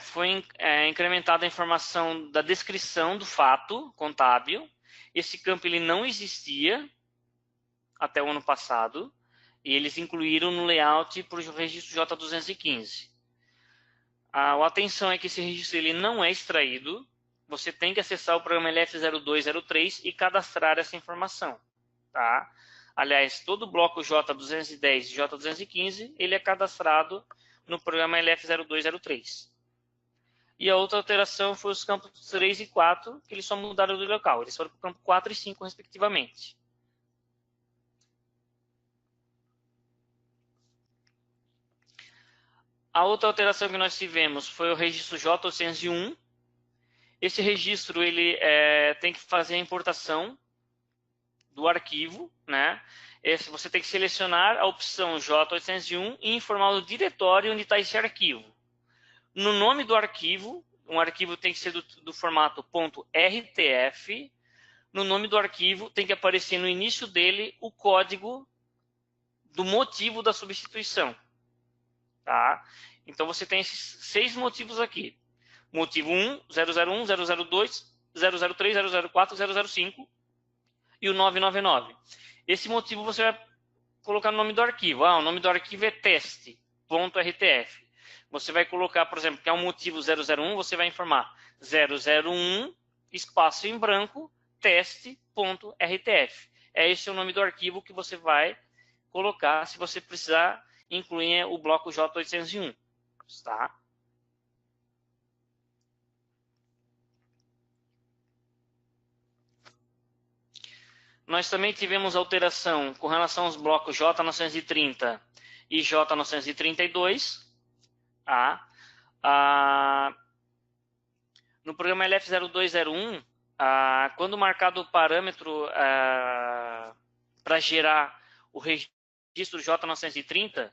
foi incrementada a informação da descrição do fato contábil. Esse campo ele não existia até o ano passado, e eles incluíram no layout para o registro J215. A atenção é que esse registro ele não é extraído, você tem que acessar o programa LF0203 e cadastrar essa informação. Tá? Aliás, todo o bloco J210 e J215 ele é cadastrado no programa LF0203. E a outra alteração foi os campos 3 e 4, que eles só mudaram do local. Eles foram para o campo 4 e 5, respectivamente. A outra alteração que nós tivemos foi o registro J801. Esse registro ele tem que fazer a importação do arquivo, né? Você tem que selecionar a opção J801 e informar o diretório onde está esse arquivo. No nome do arquivo, um arquivo tem que ser do formato .rtf. No nome do arquivo tem que aparecer no início dele o código do motivo da substituição. Tá? Então você tem esses 6 motivos aqui. Motivo 1, 001, 002, 003, 004, 005 e o 999. Esse motivo você vai colocar no nome do arquivo. O nome do arquivo é teste.rtf. Você vai colocar, por exemplo, que é um motivo 001, você vai informar 001, espaço em branco, teste.rtf. Esse é o nome do arquivo que você vai colocar se você precisar incluir o bloco J801. Tá? Nós também tivemos alteração com relação aos blocos J930 e J932. Tá? No programa LF0201, quando marcado o parâmetro para gerar o registro J930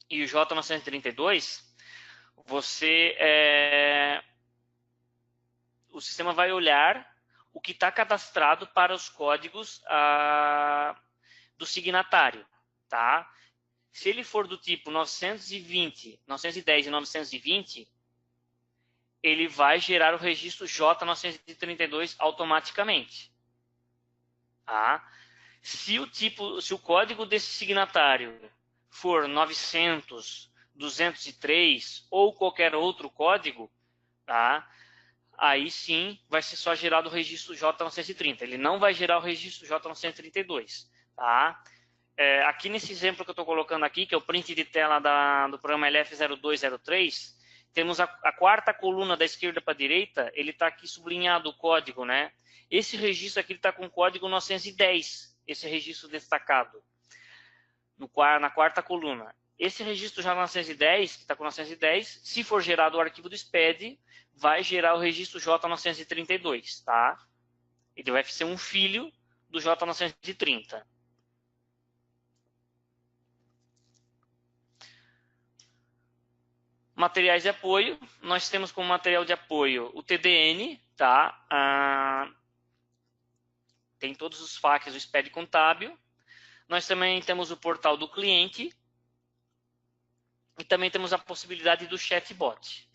e o J932, o sistema vai olhar o que está cadastrado para os códigos do signatário. Tá? Se ele for do tipo 920, 910 e 920, ele vai gerar o registro J932 automaticamente. Tá? Se o código desse signatário for 900, 203 ou qualquer outro código, tá? Aí sim vai ser só gerado o registro J930. Ele não vai gerar o registro J932. Tá? Aqui nesse exemplo que eu estou colocando aqui, que é o print de tela do programa LF0203, temos a quarta coluna da esquerda para a direita, ele está aqui sublinhado o código, né? Esse registro aqui está com o código 910, esse registro destacado, na quarta coluna. Esse registro já 910, que está com 910, se for gerado o arquivo do SPED, vai gerar o registro J932, tá? Ele vai ser um filho do J930. Materiais de apoio, nós temos como material de apoio o TDN, tá? Tem todos os FAQs do SPED contábil. Nós também temos o portal do cliente e também temos a possibilidade do chatbot.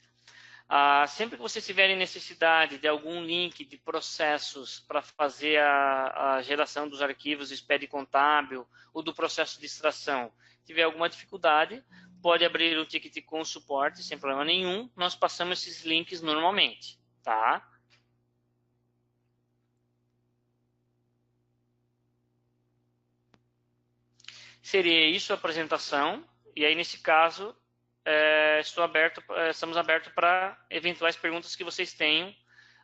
Sempre que vocês tiverem necessidade de algum link de processos para fazer a geração dos arquivos do SPED contábil ou do processo de extração, tiver alguma dificuldade, pode abrir um ticket com suporte sem problema nenhum. Nós passamos esses links normalmente, tá? Seria isso a apresentação. E aí, nesse caso, estamos abertos para eventuais perguntas que vocês tenham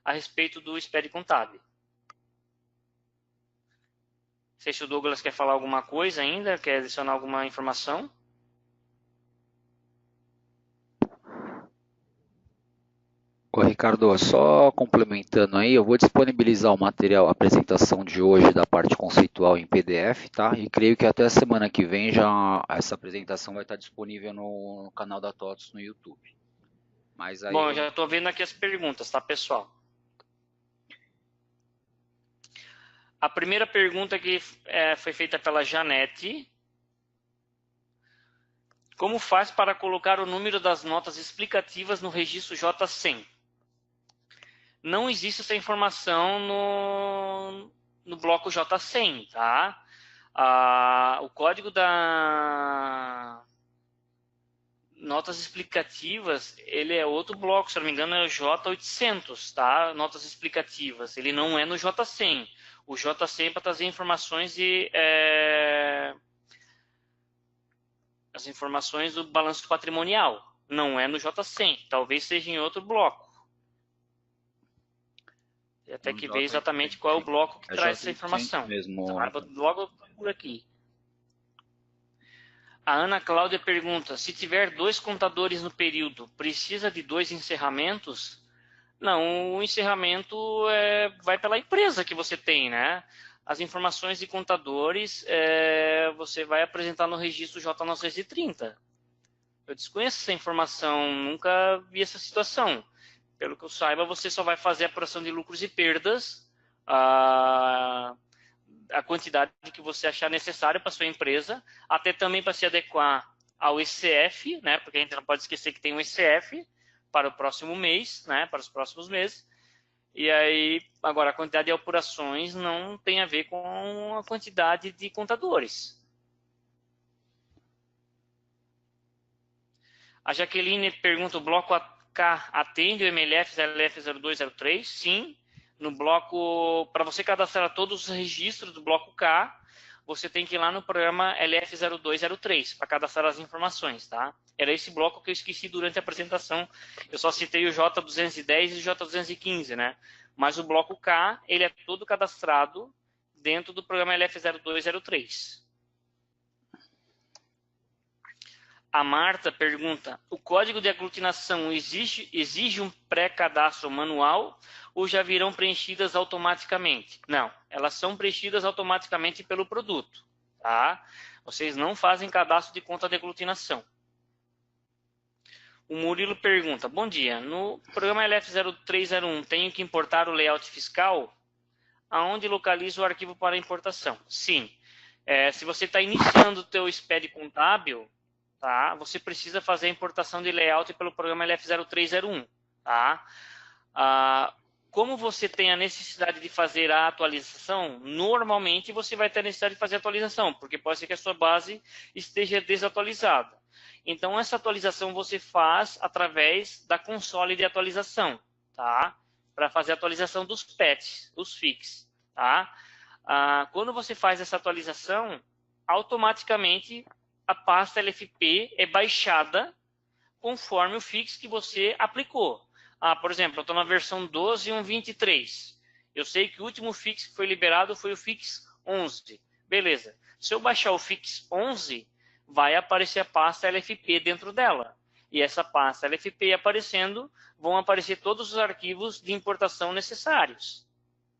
a respeito do SPED contábil. Não sei se o Douglas quer falar alguma coisa ainda, quer adicionar alguma informação. Ô, Ricardo, só complementando aí, eu vou disponibilizar o material, a apresentação de hoje da parte conceitual em PDF, tá? E creio que até a semana que vem já essa apresentação vai estar disponível no canal da TOTS no YouTube. Mas aí, Bom, eu já estou vendo aqui as perguntas, tá, pessoal? A primeira pergunta que foi feita pela Janete. Como faz para colocar o número das notas explicativas no registro J100? Não existe essa informação no bloco J100, tá? O código da notas explicativas, ele é outro bloco, se não me engano é o J800, tá? Notas explicativas, ele não é no J100. O J100 é para trazer informações as informações do balanço patrimonial, não é no J100, talvez seja em outro bloco. Tem até que ver exatamente qual é o bloco que traz essa informação. Mesmo. Tá? Logo por aqui. A Ana Cláudia pergunta, se tiver 2 contadores no período, precisa de 2 encerramentos? Não, o encerramento vai pela empresa que você tem, né? As informações de contadores você vai apresentar no registro J930. Eu desconheço essa informação, nunca vi essa situação. Pelo que eu saiba, você só vai fazer a apuração de lucros e perdas, a quantidade que você achar necessária para sua empresa, até também para se adequar ao ECF, né? Porque a gente não pode esquecer que tem um ECF para o próximo mês, né? Para os próximos meses. E aí, agora, a quantidade de apurações não tem a ver com a quantidade de contadores. A Jaqueline pergunta, o bloco K atende o MLF 0203? Sim. No bloco, para você cadastrar todos os registros do bloco K, você tem que ir lá no programa LF0203 para cadastrar as informações, tá? Era esse bloco que eu esqueci durante a apresentação. Eu só citei o J210 e o J215, né? Mas o bloco K, ele é todo cadastrado dentro do programa LF0203. A Marta pergunta, o código de aglutinação exige um pré-cadastro manual ou já virão preenchidas automaticamente? Não, elas são preenchidas automaticamente pelo produto, tá? Vocês não fazem cadastro de conta de aglutinação. O Murilo pergunta, bom dia, no programa LF0301 tenho que importar o layout fiscal? Aonde localizo o arquivo para importação? Sim, se você está iniciando o teu SPED contábil, tá? Você precisa fazer a importação de layout pelo programa LF0301, tá? Como você tem a necessidade de fazer a atualização, normalmente você vai ter a necessidade de fazer a atualização, porque pode ser que a sua base esteja desatualizada. Então, essa atualização você faz através da console de atualização, tá? Para fazer a atualização dos patches, dos fix, tá? Quando você faz essa atualização, automaticamente a pasta LFP é baixada conforme o fix que você aplicou. Por exemplo, eu estou na versão 12.1.23. Eu sei que o último fix que foi liberado foi o fix 11. Beleza. Se eu baixar o fix 11, vai aparecer a pasta LFP dentro dela. E essa pasta LFP aparecendo, vão aparecer todos os arquivos de importação necessários.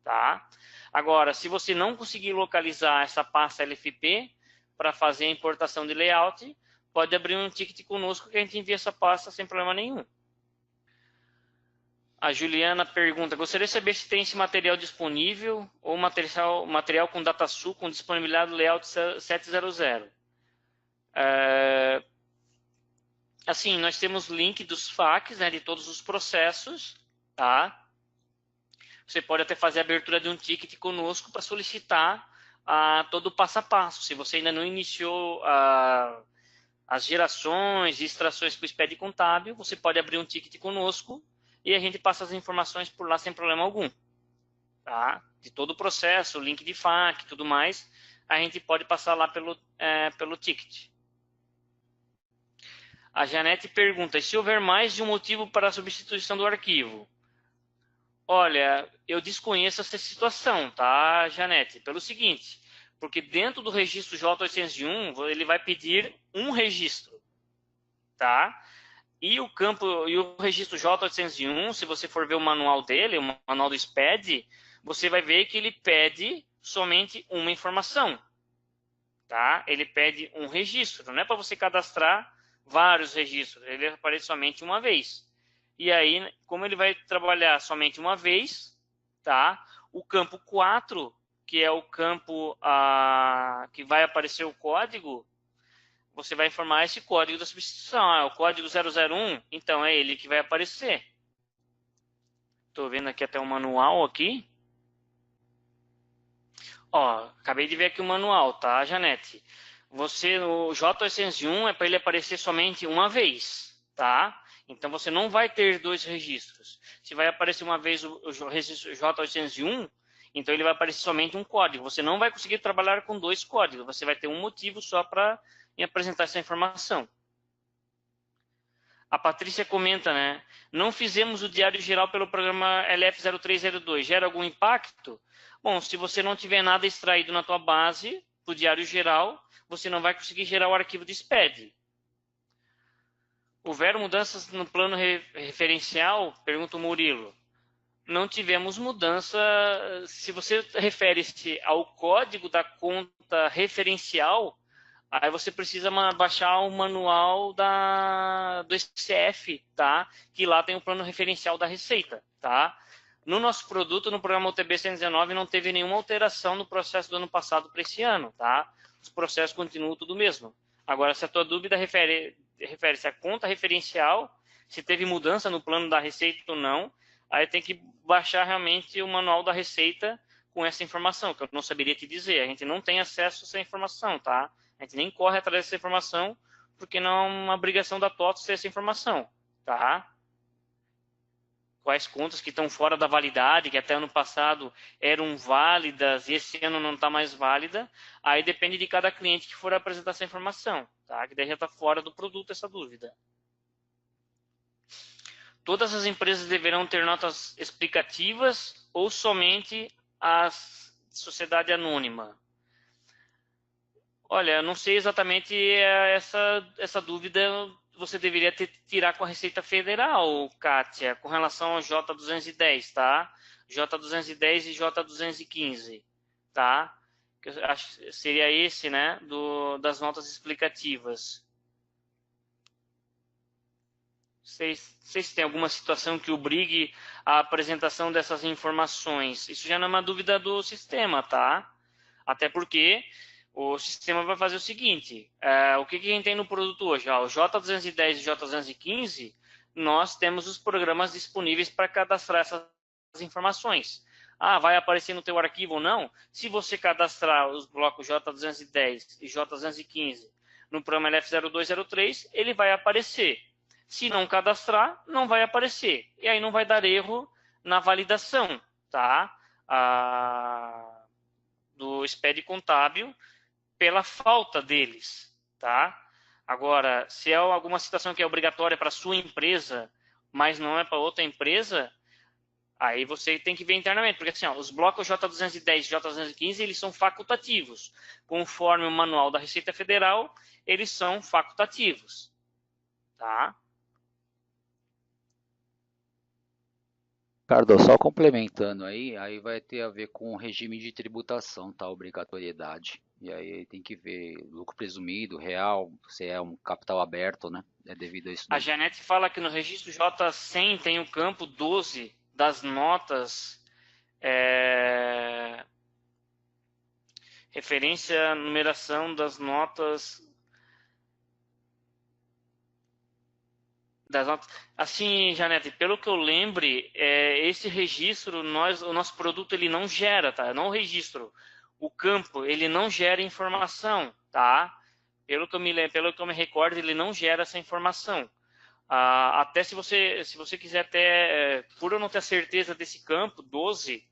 Tá? Agora, se você não conseguir localizar essa pasta LFP para fazer a importação de layout, pode abrir um ticket conosco que a gente envia essa pasta sem problema nenhum. A Juliana pergunta, gostaria de saber se tem esse material disponível ou material com DataSul com disponibilidade do layout 700. Assim, nós temos link dos FAQs, né, de todos os processos, tá? Você pode até fazer a abertura de um ticket conosco para solicitar todo o passo a passo. Se você ainda não iniciou as gerações e extrações para o SPED contábil, você pode abrir um ticket conosco e a gente passa as informações por lá sem problema algum. Tá? De todo o processo, link de FAQ e tudo mais, a gente pode passar lá pelo ticket. A Janete pergunta, e se houver mais de um motivo para a substituição do arquivo? Olha, eu desconheço essa situação, tá, Janete? Pelo seguinte, porque dentro do registro J801, ele vai pedir um registro, tá? E o registro J801, se você for ver o manual dele, o manual do SPED, você vai ver que ele pede somente uma informação, tá? Ele pede um registro, não é para você cadastrar vários registros, ele aparece somente uma vez. E aí, como ele vai trabalhar somente uma vez, tá? O campo 4, que é o campo que vai aparecer o código, você vai informar esse código da substituição. É o código 001, então é ele que vai aparecer. Estou vendo aqui até o manual aqui. Ó, acabei de ver aqui o manual, tá, Janete? O J801 é para ele aparecer somente uma vez, tá? Então você não vai ter dois registros. Se vai aparecer uma vez o registro J801, então ele vai aparecer somente um código. Você não vai conseguir trabalhar com dois códigos. Você vai ter um motivo só para apresentar essa informação. A Patrícia comenta, né? Não fizemos o diário geral pelo programa LF0302. Gera algum impacto? Bom, se você não tiver nada extraído na tua base do diário geral, você não vai conseguir gerar o arquivo de SPED. Houveram mudanças no plano referencial? Pergunta o Murilo. Não tivemos mudança. Se você refere-se ao código da conta referencial, aí você precisa baixar o manual do SCF, tá? Que lá tem o plano referencial da receita, tá? No nosso produto, no programa UTB 119, não teve nenhuma alteração no processo do ano passado para esse ano, tá? Os processos continuam tudo mesmo. Agora, se a tua dúvida refere-se à conta referencial, se teve mudança no plano da receita ou não, aí tem que baixar realmente o manual da receita com essa informação, que eu não saberia te dizer. A gente não tem acesso a essa informação, tá? A gente nem corre atrás dessa informação, porque não é uma obrigação da TOTS ter essa informação, tá? Quais contas que estão fora da validade, que até ano passado eram válidas e esse ano não está mais válida, aí depende de cada cliente que for apresentar essa informação, tá? Que daí já está fora do produto essa dúvida. Todas as empresas deverão ter notas explicativas ou somente as sociedade anônima? Olha, eu não sei exatamente essa dúvida você deveria tirar com a Receita Federal, Kátia, com relação ao J210, tá? J210 e J215, tá? Que eu acho que seria esse, né, das notas explicativas. Vocês têm alguma situação que obrigue a apresentação dessas informações? Isso já não é uma dúvida do sistema, tá? Até porque o sistema vai fazer o seguinte, o que a gente tem no produto hoje? O J210 e J215, nós temos os programas disponíveis para cadastrar essas informações. Vai aparecer no teu arquivo ou não? Se você cadastrar os blocos J210 e J215 no programa LF0203, ele vai aparecer. Se não cadastrar, não vai aparecer. E aí não vai dar erro na validação, tá? Do SPED contábil pela falta deles, tá? Agora, se é alguma situação que é obrigatória para a sua empresa, mas não é para outra empresa, aí você tem que ver internamente, porque assim, os blocos J210 e J215, eles são facultativos. Conforme o manual da Receita Federal, eles são facultativos, tá? Ricardo, só complementando aí vai ter a ver com o regime de tributação, tá? Obrigatoriedade. E aí tem que ver lucro presumido, real, se é um capital aberto, né? É devido a isso A daí. Janete fala que no registro J100 tem o campo 12 das notas, referência à numeração das notas. Assim, Janete, pelo que eu lembre, esse registro, o nosso produto ele não gera, tá? Não o registro. O campo, ele não gera informação, tá? Pelo que eu me recordo, ele não gera essa informação. Até se você quiser até, por eu não ter certeza desse campo, 12,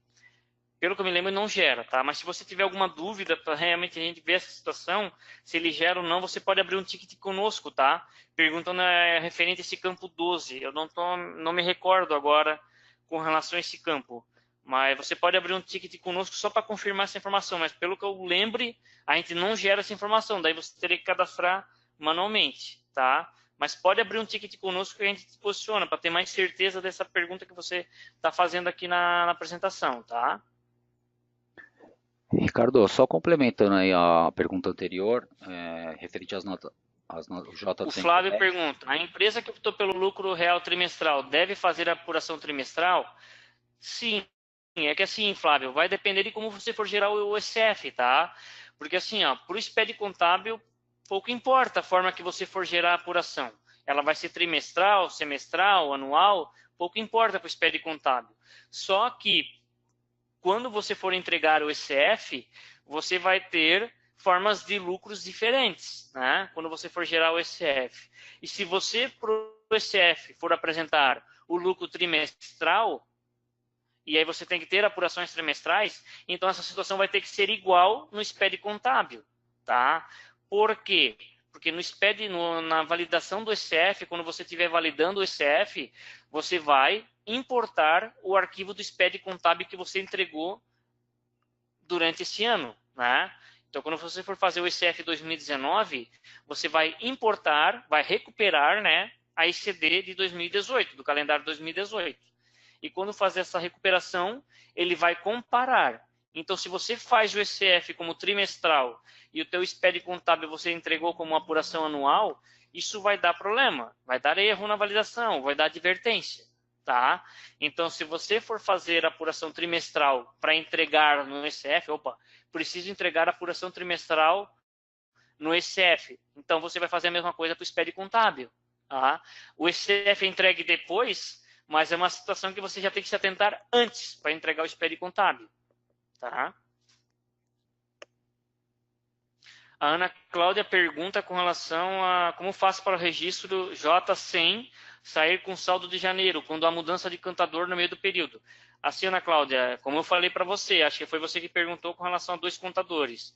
pelo que eu me lembro, não gera, tá? Mas se você tiver alguma dúvida para realmente a gente ver essa situação, se ele gera ou não, você pode abrir um ticket conosco, tá? Perguntando referente a esse campo 12. Eu não me recordo agora com relação a esse campo. Mas você pode abrir um ticket conosco só para confirmar essa informação. Mas pelo que eu lembre, a gente não gera essa informação. Daí você teria que cadastrar manualmente, tá? Mas pode abrir um ticket conosco que a gente te posiciona para ter mais certeza dessa pergunta que você está fazendo aqui na apresentação, tá? Ricardo, só complementando aí a pergunta anterior, referente às notas, O Flávio pergunta, a empresa que optou pelo lucro real trimestral deve fazer a apuração trimestral? Sim, é que assim, Flávio, vai depender de como você for gerar o ECF, tá? Porque assim, ó, para o SPED contábil, pouco importa a forma que você for gerar a apuração. Ela vai ser trimestral, semestral, anual, pouco importa para o SPED contábil. Só que quando você for entregar o ECF, você vai ter formas de lucros diferentes, né? Quando você for gerar o ECF. E se você, para o ECF, for apresentar o lucro trimestral, e aí você tem que ter apurações trimestrais, então essa situação vai ter que ser igual no SPED contábil, tá? Por quê? Porque no SPED, na validação do ECF, quando você estiver validando o ECF, você vai importar o arquivo do SPED contábil que você entregou durante esse ano, né? Então, quando você for fazer o ECF 2019, você vai importar, vai recuperar, né, a ICD de 2018, do calendário 2018. E quando fazer essa recuperação, ele vai comparar. Então, se você faz o ECF como trimestral e o teu SPED contábil você entregou como apuração anual, isso vai dar problema, vai dar erro na validação, vai dar advertência, tá? Então, se você for fazer a apuração trimestral para entregar no ECF, preciso entregar a apuração trimestral no ECF. Então, você vai fazer a mesma coisa para o SPED contábil, tá? O ECF é entregue depois, mas é uma situação que você já tem que se atentar antes para entregar o SPED contábil, tá? A Ana Cláudia pergunta com relação a como faço para o registro J100 sair com saldo de janeiro, quando há mudança de contador no meio do período. Assim, Ana Cláudia, como eu falei para você, acho que foi você que perguntou com relação a 2 contadores.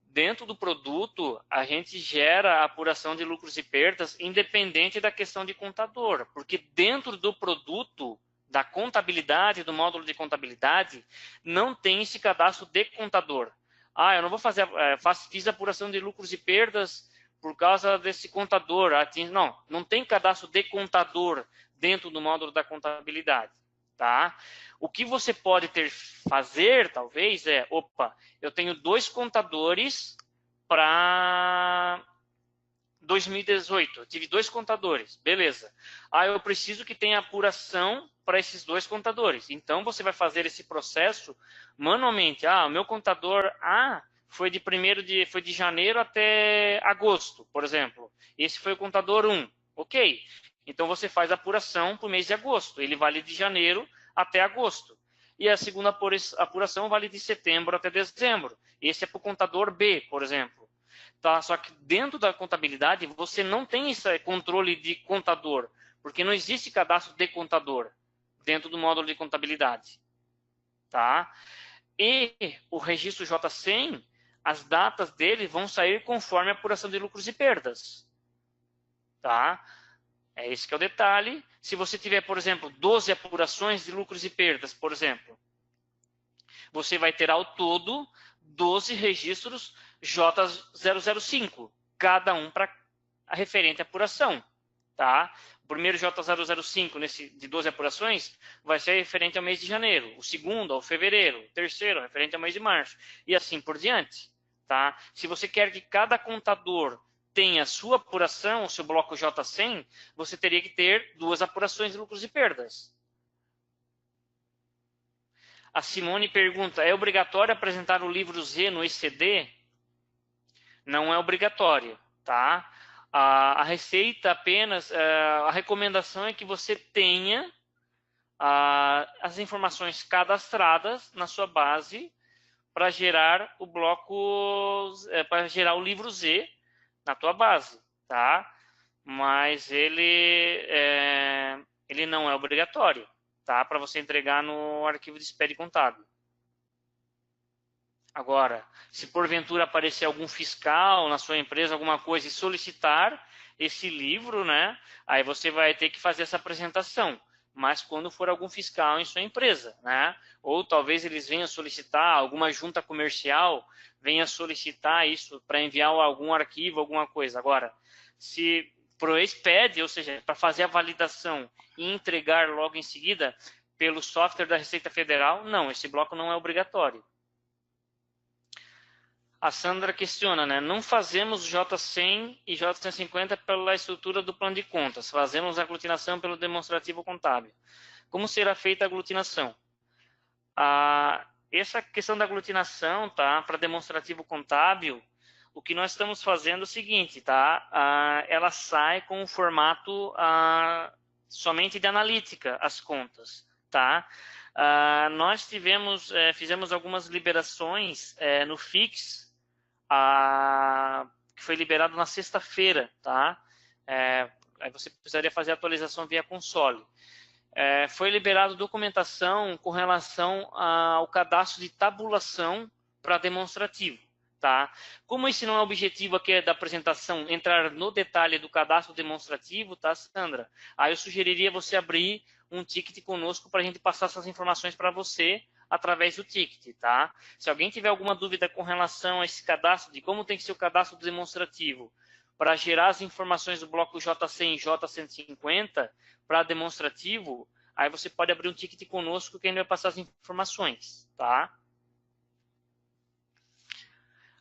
Dentro do produto, a gente gera a apuração de lucros e perdas independente da questão de contador, porque dentro do produto, da contabilidade, do módulo de contabilidade, não tem esse cadastro de contador. Eu não vou fazer, fiz apuração de lucros e perdas por causa desse contador. Não tem cadastro de contador dentro do módulo da contabilidade, tá? O que você pode fazer, talvez, eu tenho 2 contadores para 2018. Eu tive 2 contadores, beleza. Eu preciso que tenha apuração para esses 2 contadores. Então, você vai fazer esse processo manualmente. O meu contador A foi de janeiro até agosto, por exemplo. Esse foi o contador 1. Ok. Então, você faz a apuração para o mês de agosto. Ele vale de janeiro até agosto. E a segunda apuração vale de setembro até dezembro. Esse é para o contador B, por exemplo. Tá? Só que dentro da contabilidade, você não tem esse controle de contador, porque não existe cadastro de contador dentro do módulo de contabilidade. Tá? E o registro J100, as datas dele vão sair conforme a apuração de lucros e perdas. Tá? Esse que é o detalhe. Se você tiver, por exemplo, 12 apurações de lucros e perdas, por exemplo, você vai ter ao todo 12 registros J005, cada um para a referente à apuração. Tá? O primeiro J005 de 12 apurações vai ser referente ao mês de janeiro, o segundo ao fevereiro, o terceiro referente ao mês de março, e assim por diante. Tá? Se você quer que cada contador tenha a sua apuração, o seu bloco J100, você teria que ter 2 apurações de lucros e perdas. A Simone pergunta, é obrigatório apresentar o livro Z no ECD? Não é obrigatório, tá? A receita apenas, a recomendação é que você tenha as informações cadastradas na sua base para gerar o bloco, para gerar o livro Z na tua base, tá? Mas ele não é obrigatório, tá? Para você entregar no arquivo de SPED contábil. Agora, se porventura aparecer algum fiscal na sua empresa, alguma coisa, e solicitar esse livro, né? Aí você vai ter que fazer essa apresentação. Mas quando for algum fiscal em sua empresa, né? Ou talvez eles venham solicitar, alguma junta comercial venha solicitar isso para enviar algum arquivo, alguma coisa. Agora, se para o SPED, ou seja, para fazer a validação e entregar logo em seguida pelo software da Receita Federal, não, esse bloco não é obrigatório. A Sandra questiona, né? Não fazemos J100 e J150 pela estrutura do plano de contas. Fazemos a aglutinação pelo demonstrativo contábil. Como será feita a aglutinação? Essa questão da aglutinação, tá? Para demonstrativo contábil, o que nós estamos fazendo é o seguinte, tá? Ela sai com o formato somente de analítica, as contas, tá? Nós fizemos algumas liberações no FIX, que foi liberado na sexta-feira, tá? Aí você precisaria fazer a atualização via console. Foi liberado documentação com relação ao cadastro de tabulação para demonstrativo. Tá? Como esse não é o objetivo aqui da apresentação, entrar no detalhe do cadastro demonstrativo, tá, Sandra? Aí eu sugeriria você abrir um ticket conosco para a gente passar essas informações para você através do ticket, tá? Se alguém tiver alguma dúvida com relação a esse cadastro, de como tem que ser o cadastro demonstrativo, para gerar as informações do bloco J100 e J150 para demonstrativo, aí você pode abrir um ticket conosco que a gente vai passar as informações, tá?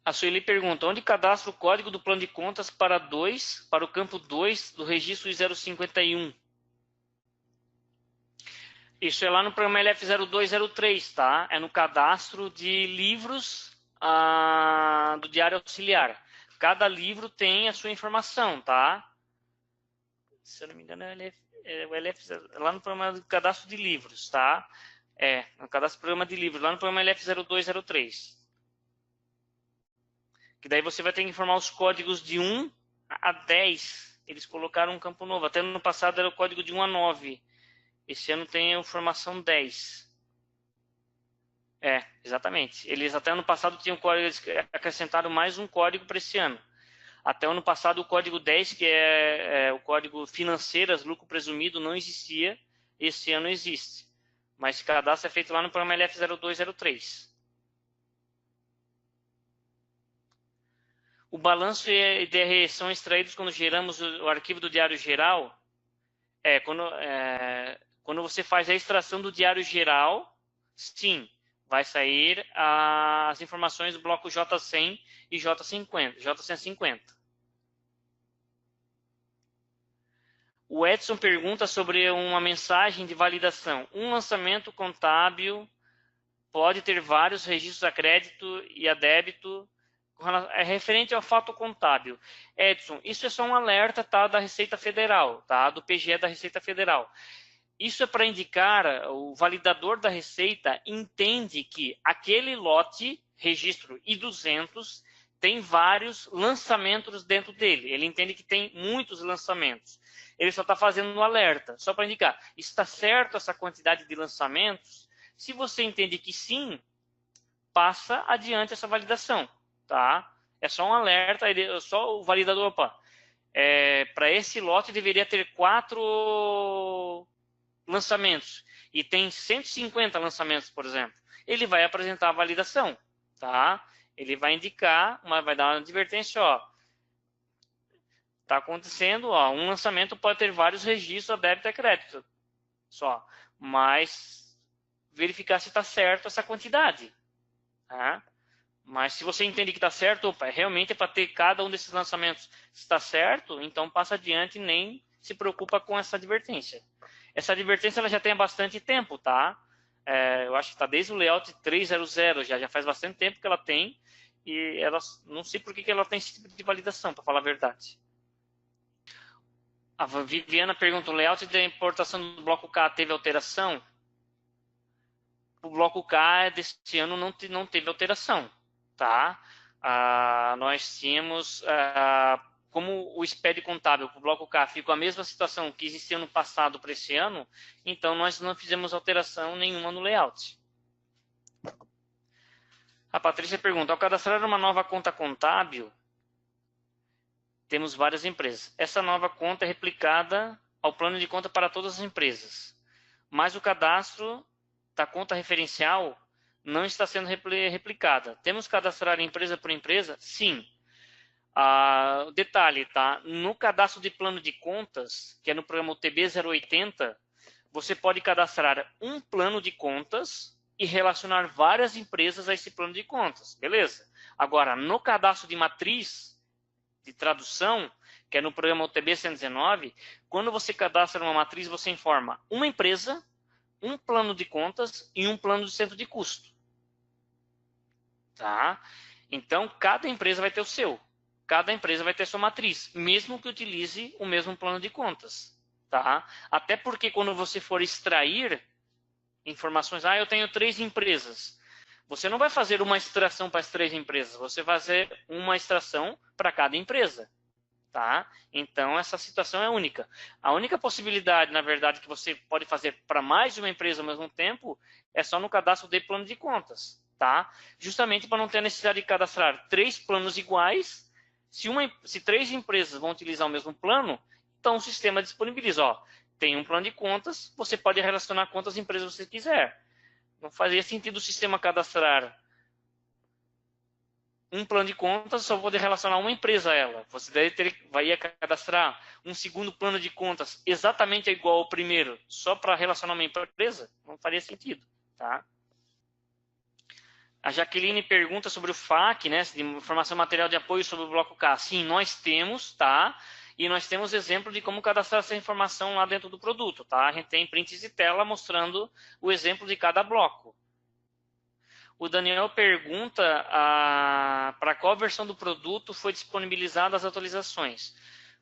A Sueli pergunta, onde cadastro o código do plano de contas para o campo 2 do registro 051? Isso é lá no programa LF0203, tá? É no cadastro de livros do Diário Auxiliar. Cada livro tem a sua informação, tá? Se eu não me engano, é o LF, lá no programa do cadastro de livros, tá? No cadastro do programa de livros, lá no programa LF0203. Que daí você vai ter que informar os códigos de 1 a 10. Eles colocaram um campo novo. Até no ano passado era o código de 1 a 9. Esse ano tem a informação 10. Exatamente. Eles até ano passado tinham código, eles acrescentaram mais um código para esse ano. Até o ano passado o código 10, que é o código financeiras, lucro presumido, não existia. Esse ano existe. Mas esse cadastro é feito lá no programa LF0203. O balanço e DRE são extraídos quando geramos o arquivo do diário geral? Quando você faz a extração do diário geral, sim, vai sair as informações do bloco J100 e J150. O Edson pergunta sobre uma mensagem de validação. Um lançamento contábil pode ter vários registros a crédito e a débito referente ao fato contábil. Edson, isso é só um alerta, tá, da Receita Federal, tá, do PGE da Receita Federal. Isso é para indicar, o validador da Receita entende que aquele lote, registro I200, tem vários lançamentos dentro dele. Ele entende que tem muitos lançamentos. Ele só está fazendo um alerta, só para indicar, está certo essa quantidade de lançamentos? Se você entende que sim, passa adiante essa validação. Tá? É só um alerta, só o validador, para esse lote deveria ter 4 lançamentos e tem 150 lançamentos, por exemplo. Ele vai apresentar a validação, tá? Ele vai indicar, vai dar uma advertência, tá acontecendo, um lançamento pode ter vários registros a débito e crédito, só, mas verificar se está certo essa quantidade, tá? Mas se você entende que está certo, realmente é para ter cada um desses lançamentos está certo, então passa adiante e nem se preocupa com essa advertência. Essa advertência ela já tem há bastante tempo, tá? Eu acho que está desde o layout 3.0.0, já faz bastante tempo que ela tem, e ela, não sei por que ela tem esse tipo de validação, para falar a verdade. A Viviana pergunta, o layout da importação do bloco K teve alteração? O bloco K deste ano não teve alteração. Tá? Nós tínhamos, como o SPED contábil para o bloco K ficou a mesma situação que existia no passado para esse ano, então nós não fizemos alteração nenhuma no layout. A Patrícia pergunta, ao cadastrar uma nova conta contábil, temos várias empresas. Essa nova conta é replicada ao plano de conta para todas as empresas, mas o cadastro da conta referencial não está sendo replicada. Temos que cadastrar empresa por empresa? Sim. Detalhe, tá? No cadastro de plano de contas, que é no programa UTB 080, você pode cadastrar um plano de contas e relacionar várias empresas a esse plano de contas, beleza? Agora, no cadastro de matriz de tradução, que é no programa UTB 119, quando você cadastra uma matriz, você informa uma empresa, um plano de contas e um plano de centro de custo. Tá? Então, cada empresa vai ter o seu. Cada empresa vai ter sua matriz, mesmo que utilize o mesmo plano de contas. Tá? Até porque quando você for extrair informações, eu tenho 3 empresas. Você não vai fazer uma extração para as 3 empresas, você vai fazer uma extração para cada empresa. Tá? Então, essa situação é única. A única possibilidade, na verdade, que você pode fazer para mais de uma empresa ao mesmo tempo é só no cadastro de plano de contas. Tá? Justamente para não ter a necessidade de cadastrar 3 planos iguais. Se 3 empresas vão utilizar o mesmo plano, então o sistema disponibiliza. Tem um plano de contas, você pode relacionar quantas empresas você quiser. Não fazia sentido o sistema cadastrar um plano de contas, só poder relacionar uma empresa a ela. Você vai cadastrar um segundo plano de contas exatamente igual ao primeiro, só para relacionar uma empresa? Não faria sentido. Tá? A Jaqueline pergunta sobre o FAQ, né, de informação material de apoio sobre o bloco K. Sim, nós temos, tá? E nós temos exemplo de como cadastrar essa informação lá dentro do produto, tá? A gente tem prints de tela mostrando o exemplo de cada bloco. O Daniel pergunta para qual versão do produto foi disponibilizada as atualizações.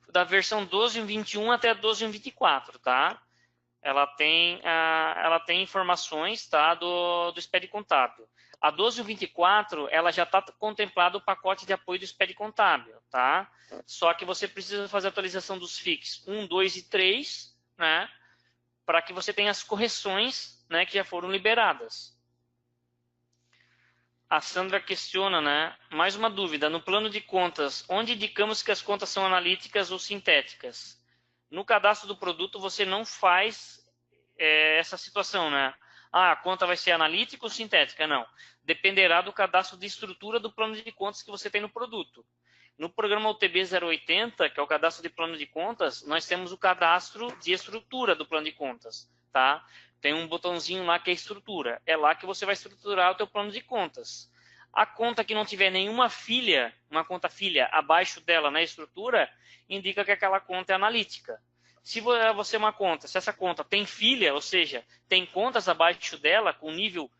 Da versão 12.21 até 12.24, tá? Ela tem informações, tá, do SPED contábil. A 12.24, ela já está contemplado o pacote de apoio do SPED contábil, tá? Só que você precisa fazer a atualização dos FICs 1, 2 e 3, né? Para que você tenha as correções, né, que já foram liberadas. A Sandra questiona, né? Mais uma dúvida. No plano de contas, onde indicamos que as contas são analíticas ou sintéticas? No cadastro do produto, você não faz essa situação, né? A conta vai ser analítica ou sintética? Não. Dependerá do cadastro de estrutura do plano de contas que você tem no produto. No programa UTB 080, que é o cadastro de plano de contas, nós temos o cadastro de estrutura do plano de contas, tá? Tem um botãozinho lá que é estrutura. É lá que você vai estruturar o teu plano de contas. A conta que não tiver nenhuma filha, uma conta filha abaixo dela na estrutura, indica que aquela conta é analítica. Se você é uma conta, se essa conta tem filha, ou seja, tem contas abaixo dela com nível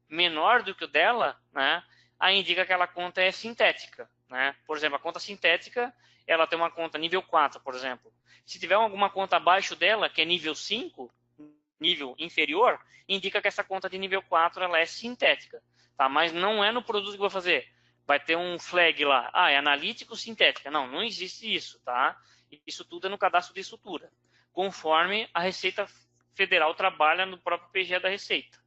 menor do que o dela, né, aí indica que aquela conta é sintética. Né? Por exemplo, a conta sintética, ela tem uma conta nível 4, por exemplo. Se tiver alguma conta abaixo dela, que é nível 5, nível inferior, indica que essa conta de nível 4 ela é sintética. Tá? Mas não é no produto que eu vou fazer. Vai ter um flag lá, é analítico sintética. Não, não existe isso. Tá? Isso tudo é no cadastro de estrutura, conforme a Receita Federal trabalha no próprio PGE da Receita.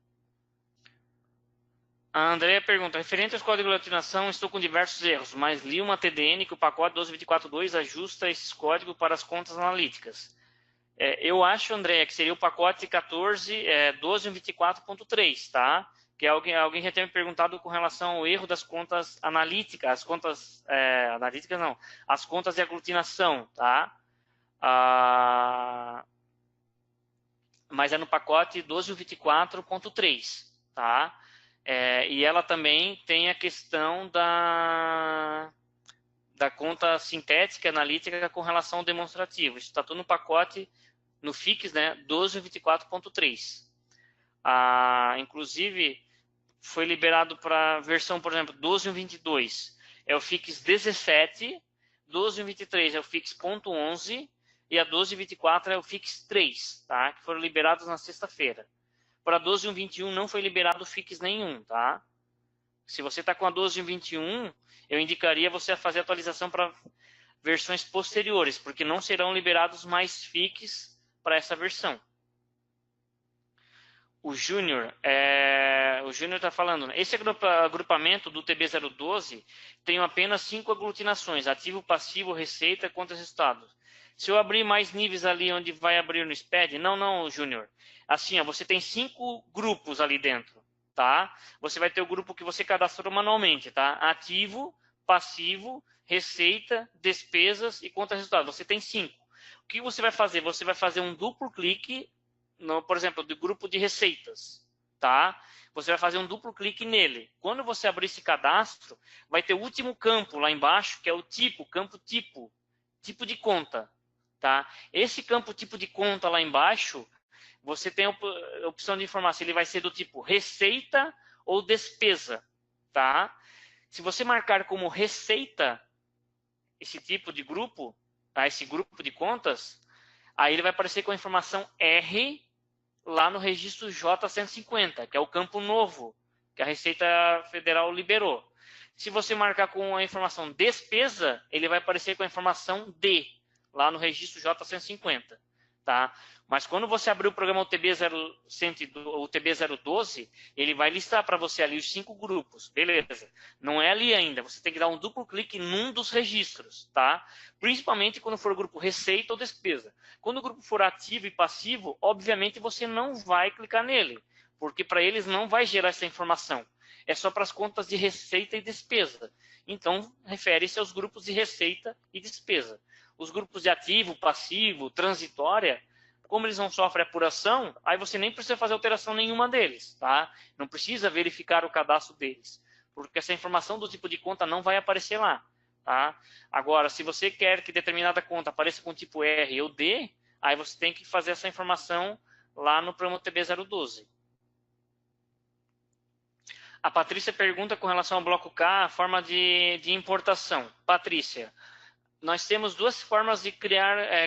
A Andrea pergunta, referente aos códigos de aglutinação, estou com diversos erros, mas li uma TDN que o pacote 12.24.2 ajusta esses códigos para as contas analíticas. Eu acho, Andrea, que seria o pacote 12.24.3, tá? Que alguém já tinha me perguntado com relação ao erro das contas analíticas, as contas analíticas não, as contas de aglutinação, tá? Mas é no pacote 12.24.3, tá? E ela também tem a questão da conta sintética analítica com relação ao demonstrativo. Isso está tudo no pacote, no FIX, né, 12.24.3. Inclusive, foi liberado para a versão, por exemplo, 12.22. É o FIX 17, 12.23 é o FIX.11 e a 12.24 é o FIX 3, tá? Que foram liberados na sexta-feira. Para 12.1.21 não foi liberado FIX nenhum, tá? Se você está com a 12.1.21, eu indicaria você a fazer atualização para versões posteriores, porque não serão liberados mais FIX para essa versão. O Júnior está falando, esse agrupamento do TB012 tem apenas 5 aglutinações, ativo, passivo, receita, contas e resultados. Se eu abrir mais níveis ali onde vai abrir no SPED, não, Júnior. Assim, você tem 5 grupos ali dentro, tá? Você vai ter o grupo que você cadastrou manualmente, tá? Ativo, passivo, receita, despesas e contas e resultados. Você tem 5. O que você vai fazer? Você vai fazer um duplo clique, por exemplo, do grupo de receitas, tá? Você vai fazer um duplo clique nele. Quando você abrir esse cadastro, vai ter o último campo lá embaixo, que é o tipo, campo tipo de conta, tá? Esse campo tipo de conta lá embaixo você tem a opção de informar se ele vai ser do tipo receita ou despesa, tá? Se você marcar como receita esse tipo de grupo, tá? Esse grupo de contas, aí ele vai aparecer com a informação R lá no registro J150, que é o campo novo que a Receita Federal liberou. Se você marcar com a informação despesa, ele vai aparecer com a informação D, lá no registro J150, tá? Mas quando você abrir o programa UTB-012, ele vai listar para você ali os 5 grupos, beleza. Não é ali ainda, você tem que dar um duplo clique num dos registros, tá? Principalmente quando for o grupo receita ou despesa. Quando o grupo for ativo e passivo, obviamente você não vai clicar nele, porque para eles não vai gerar essa informação. É só para as contas de receita e despesa. Então, refere-se aos grupos de receita e despesa. Os grupos de ativo, passivo, transitória, como eles não sofrem apuração, aí você nem precisa fazer alteração nenhuma deles, tá? Não precisa verificar o cadastro deles, porque essa informação do tipo de conta não vai aparecer lá, tá? Agora, se você quer que determinada conta apareça com tipo R ou D, aí você tem que fazer essa informação lá no programa TB012. A Patrícia pergunta com relação ao bloco K, a forma de importação. Patrícia, nós temos 2 formas de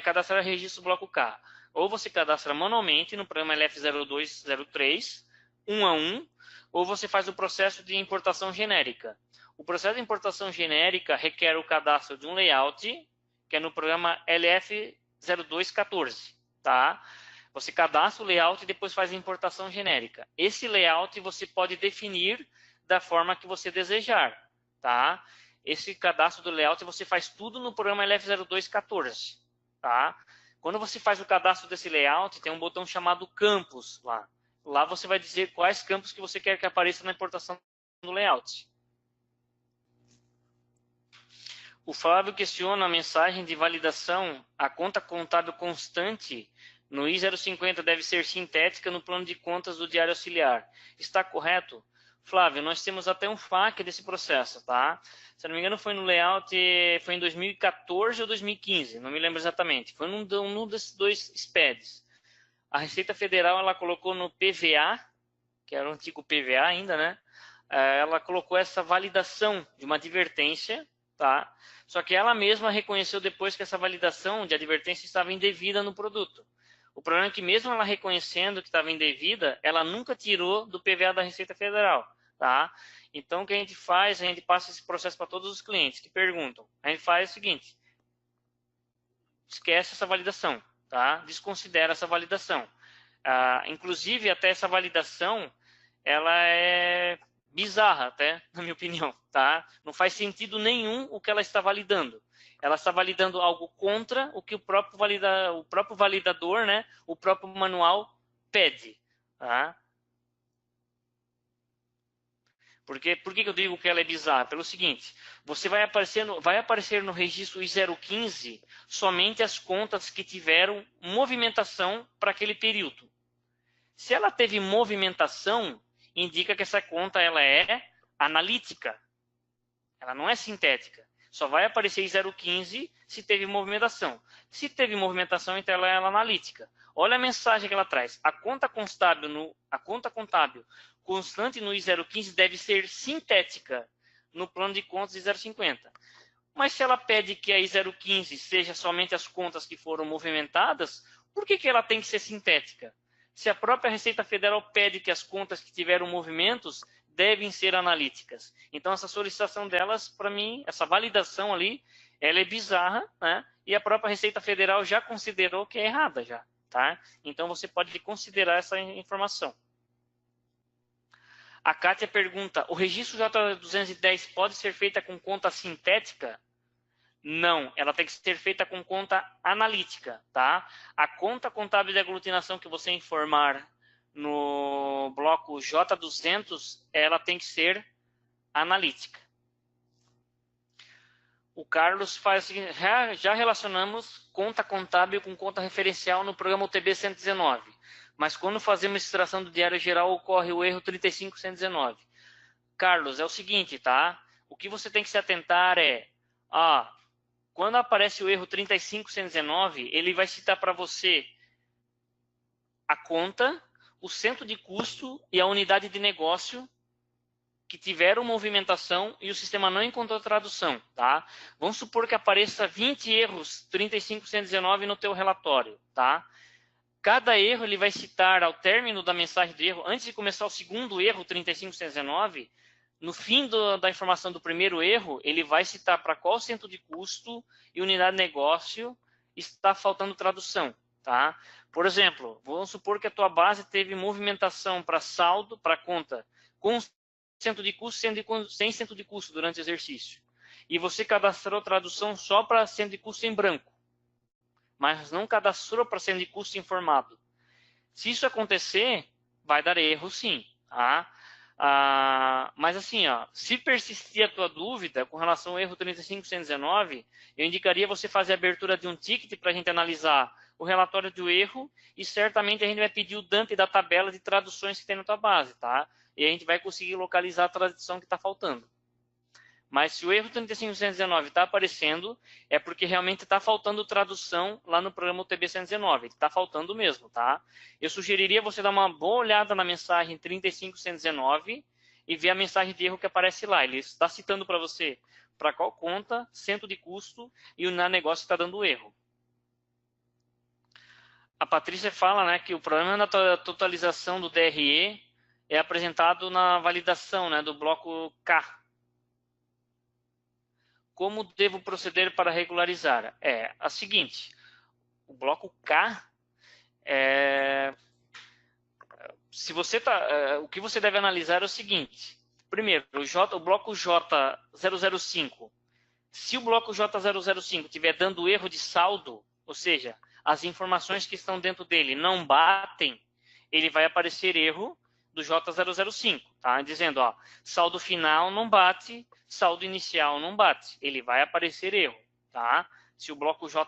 cadastrar registro bloco K. Ou você cadastra manualmente no programa LF0203, 1 a 1, ou você faz o processo de importação genérica. O processo de importação genérica requer o cadastro de um layout, que é no programa LF0214, tá? Você cadastra o layout e depois faz a importação genérica. Esse layout você pode definir da forma que você desejar, tá? Esse cadastro do layout você faz tudo no programa LF0214, tá? Quando você faz o cadastro desse layout, tem um botão chamado campos lá. Lá você vai dizer quais campos que você quer que apareça na importação do layout. O Flávio questiona a mensagem de validação. A conta contábil constante no I050 deve ser sintética no plano de contas do diário auxiliar. Está correto? Flávio, nós temos até um FAQ desse processo, tá? Se não me engano, foi no layout, foi em 2014 ou 2015, não me lembro exatamente. Foi num desses 2 SPEDs. A Receita Federal, ela colocou no PVA, que era o antigo PVA ainda, né? Ela colocou essa validação de uma advertência, tá? Só que ela mesma reconheceu depois que essa validação de advertência estava indevida no produto. O problema é que mesmo ela reconhecendo que estava indevida, ela nunca tirou do PVA da Receita Federal, tá? Então, o que a gente faz? A gente passa esse processo para todos os clientes que perguntam. A gente faz o seguinte: esquece essa validação, tá? Desconsidera essa validação. Inclusive, até essa validação, ela é bizarra, até, na minha opinião, tá? Não faz sentido nenhum o que ela está validando. Ela está validando algo contra o que o próprio validador, né, o próprio manual pede, tá? Por que eu digo que ela é bizarra? Pelo seguinte, você vai aparecer no registro I015 somente as contas que tiveram movimentação para aquele período. Se ela teve movimentação, indica que essa conta ela é analítica. Ela não é sintética. Só vai aparecer I015 se teve movimentação. Se teve movimentação, então ela é analítica. Olha a mensagem que ela traz. A conta contábil constante no I015 deve ser sintética no plano de contas I050. Mas se ela pede que a I015 seja somente as contas que foram movimentadas, por que ela tem que ser sintética? Se a própria Receita Federal pede que as contas que tiveram movimentos devem ser analíticas. Então, essa solicitação delas, para mim, essa validação ali, ela é bizarra, né? E a própria Receita Federal já considerou que é errada já, tá? Então, você pode considerar essa informação. A Kátia pergunta, o registro J210 pode ser feita com conta sintética? Não, ela tem que ser feita com conta analítica, tá? A conta contábil de aglutinação que você informar no bloco J200, ela tem que ser analítica. O Carlos faz o seguinte, já relacionamos conta contábil com conta referencial no programa UTB 119, mas quando fazemos extração do diário geral ocorre o erro 35119. Carlos, é o seguinte, tá? O que você tem que se atentar é, quando aparece o erro 35119, ele vai citar para você a conta, o centro de custo e a unidade de negócio que tiveram movimentação e o sistema não encontrou tradução, tá? Vamos supor que apareça 20 erros 35119 no teu relatório, tá? Cada erro ele vai citar ao término da mensagem de erro, antes de começar o segundo erro 35119, no fim da informação do primeiro erro, ele vai citar para qual centro de custo e unidade de negócio está faltando tradução, tá? Por exemplo, vamos supor que a tua base teve movimentação para saldo, para conta, com centro de custo, sem centro de custo durante o exercício. E você cadastrou tradução só para centro de custo em branco, mas não cadastrou para centro de custo informado. Se isso acontecer, vai dar erro sim, tá? Mas assim, ó, se persistir a tua dúvida com relação ao erro 35119, eu indicaria você fazer a abertura de um ticket para a gente analisar o relatório do erro e certamente a gente vai pedir o dump da tabela de traduções que tem na tua base, tá? E a gente vai conseguir localizar a tradução que está faltando. Mas se o erro 35119 está aparecendo, é porque realmente está faltando tradução lá no programa UTB 119. Está faltando mesmo, tá? Eu sugeriria você dar uma boa olhada na mensagem 35119 e ver a mensagem de erro que aparece lá. Ele está citando para você para qual conta, centro de custo e o negócio está dando erro. A Patrícia fala, né, que o problema da totalização do DRE é apresentado na validação, né, do bloco K. Como devo proceder para regularizar? É a seguinte, o bloco K, se você o que você deve analisar é o seguinte. Primeiro, o bloco J005. Se o bloco J005 estiver dando erro de saldo, ou seja, as informações que estão dentro dele não batem, ele vai aparecer erro do J005, tá? Dizendo, ó, saldo final não bate, saldo inicial não bate. Ele vai aparecer erro, tá? Se o bloco né,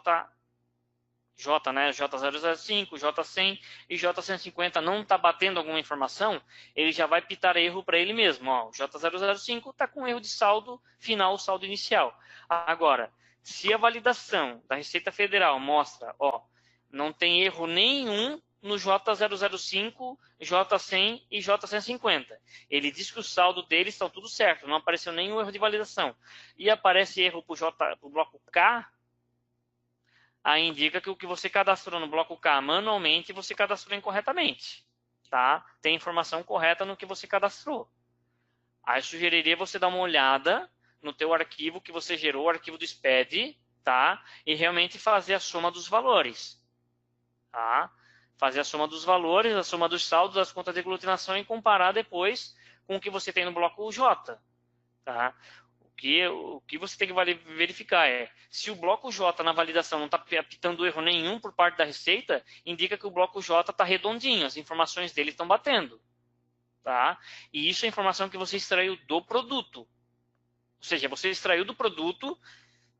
J005, J100 e J150 não está batendo alguma informação, ele já vai pitar erro para ele mesmo. Ó, o J005 está com erro de saldo final, saldo inicial. Agora, se a validação da Receita Federal mostra, ó, não tem erro nenhum no J005, J100 e J150. Ele diz que o saldo deles estão tudo certo, não apareceu nenhum erro de validação. E aparece erro para o bloco K, aí indica que o que você cadastrou no bloco K manualmente, você cadastrou incorretamente. Tá? Tem informação correta no que você cadastrou. Aí eu sugeriria você dar uma olhada no teu arquivo que você gerou, o arquivo do SPED, tá? E realmente fazer a soma dos valores. Tá? Fazer a soma dos valores, a soma dos saldos, as contas de aglutinação e comparar depois com o que você tem no bloco J. Tá? O que você tem que verificar é, se o bloco J na validação não está apitando erro nenhum por parte da Receita, indica que o bloco J está redondinho, as informações dele estão batendo. Tá? E isso é informação que você extraiu do produto. Ou seja, você extraiu do produto,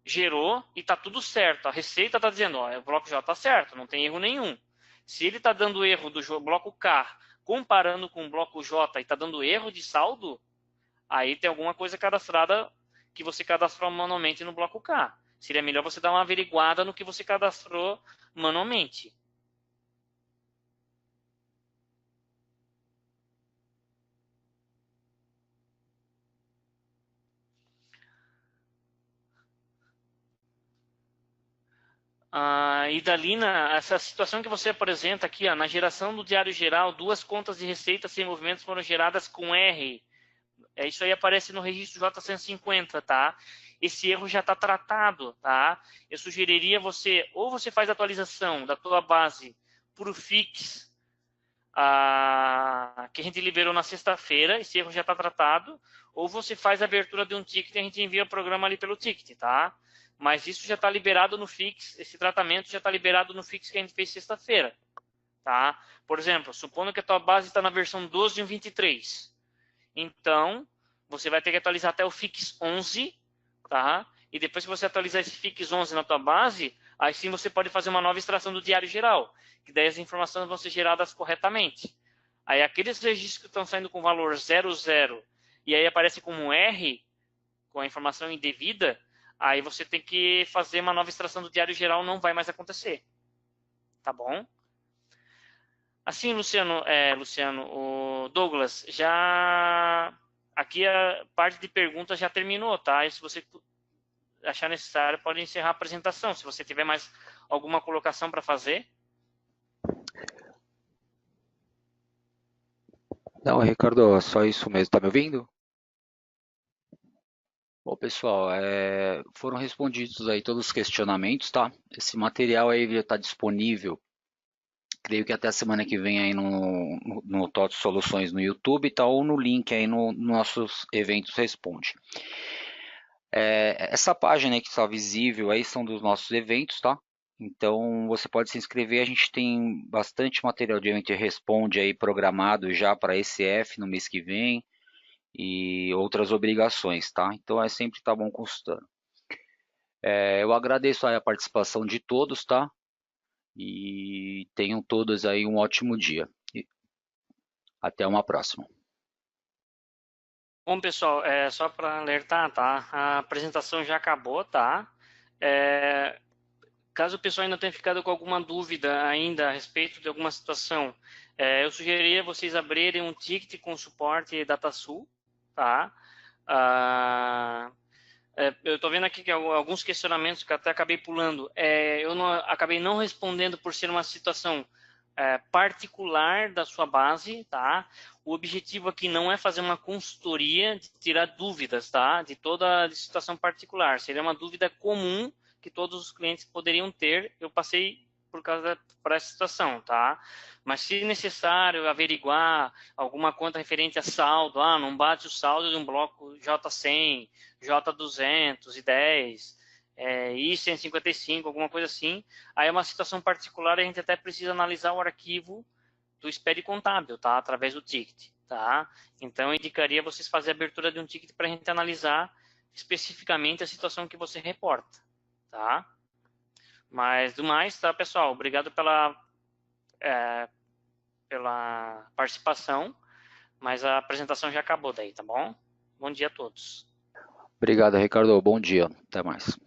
gerou e está tudo certo. A Receita está dizendo, ó, o bloco J está certo, não tem erro nenhum. Se ele está dando erro do bloco K, comparando com o bloco J e está dando erro de saldo, aí tem alguma coisa cadastrada que você cadastrou manualmente no bloco K. Seria melhor você dar uma averiguada no que você cadastrou manualmente. Idalina, essa situação que você apresenta aqui, ó, na geração do diário geral, duas contas de receita sem movimentos foram geradas com R. Isso aí aparece no registro J150, tá? Esse erro já está tratado, tá? Eu sugeriria você, ou você faz a atualização da tua base para o fix, que a gente liberou na sexta-feira, esse erro já está tratado, ou você faz a abertura de um ticket e a gente envia o programa ali pelo ticket, tá? Mas isso já está liberado no fix, esse tratamento já está liberado no fix que a gente fez sexta-feira, tá? Por exemplo, supondo que a tua base está na versão 12.1.23, então você vai ter que atualizar até o fix 11, tá? E depois que você atualizar esse fix 11 na tua base, aí sim você pode fazer uma nova extração do diário geral, que daí as informações vão ser geradas corretamente. Aí aqueles registros que estão saindo com valor 00 e aí aparece como R, com a informação indevida, aí você tem que fazer uma nova extração do diário geral, não vai mais acontecer. Tá bom? Assim, Luciano, o Douglas, já aqui a parte de perguntas já terminou, tá? E se você achar necessário, pode encerrar a apresentação. Se você tiver mais alguma colocação para fazer. Não, Ricardo, só isso mesmo. Tá me ouvindo? Bom, pessoal, foram respondidos aí todos os questionamentos, tá? Esse material aí já está disponível, creio que até a semana que vem aí no TOTS Soluções no YouTube, tá? Ou no link aí no nossos eventos Responde. Essa página aí que está visível aí são dos nossos eventos, tá? Então você pode se inscrever, a gente tem bastante material de evento Responde aí programado já para ECF no mês que vem e outras obrigações, tá? Então é sempre tá bom consultando. Eu agradeço aí a participação de todos, tá? E tenham todos aí um ótimo dia. E até uma próxima. Bom, pessoal, só para alertar, tá? A apresentação já acabou, tá? Caso o pessoal ainda tenha ficado com alguma dúvida ainda a respeito de alguma situação, eu sugeriria vocês abrirem um ticket com suporte DataSul, tá? Ah, eu estou vendo aqui que alguns questionamentos que eu até acabei pulando, eu acabei não respondendo por ser uma situação particular da sua base, tá? O objetivo aqui não é fazer uma consultoria de tirar dúvidas, tá? De toda a situação particular. Seria uma dúvida comum que todos os clientes poderiam ter. Eu passei por essa situação, tá? Mas se necessário averiguar alguma conta referente a saldo, não bate o saldo de um bloco J100, J210, I-155, alguma coisa assim, aí é uma situação particular, a gente até precisa analisar o arquivo do SPED contábil, tá? Através do ticket, tá? Então, eu indicaria vocês fazer a abertura de um ticket para a gente analisar especificamente a situação que você reporta, tá? Mas, do mais, tá, pessoal? Obrigado pela participação, mas a apresentação já acabou daí, tá bom? Bom dia a todos. Obrigado, Ricardo. Bom dia. Até mais.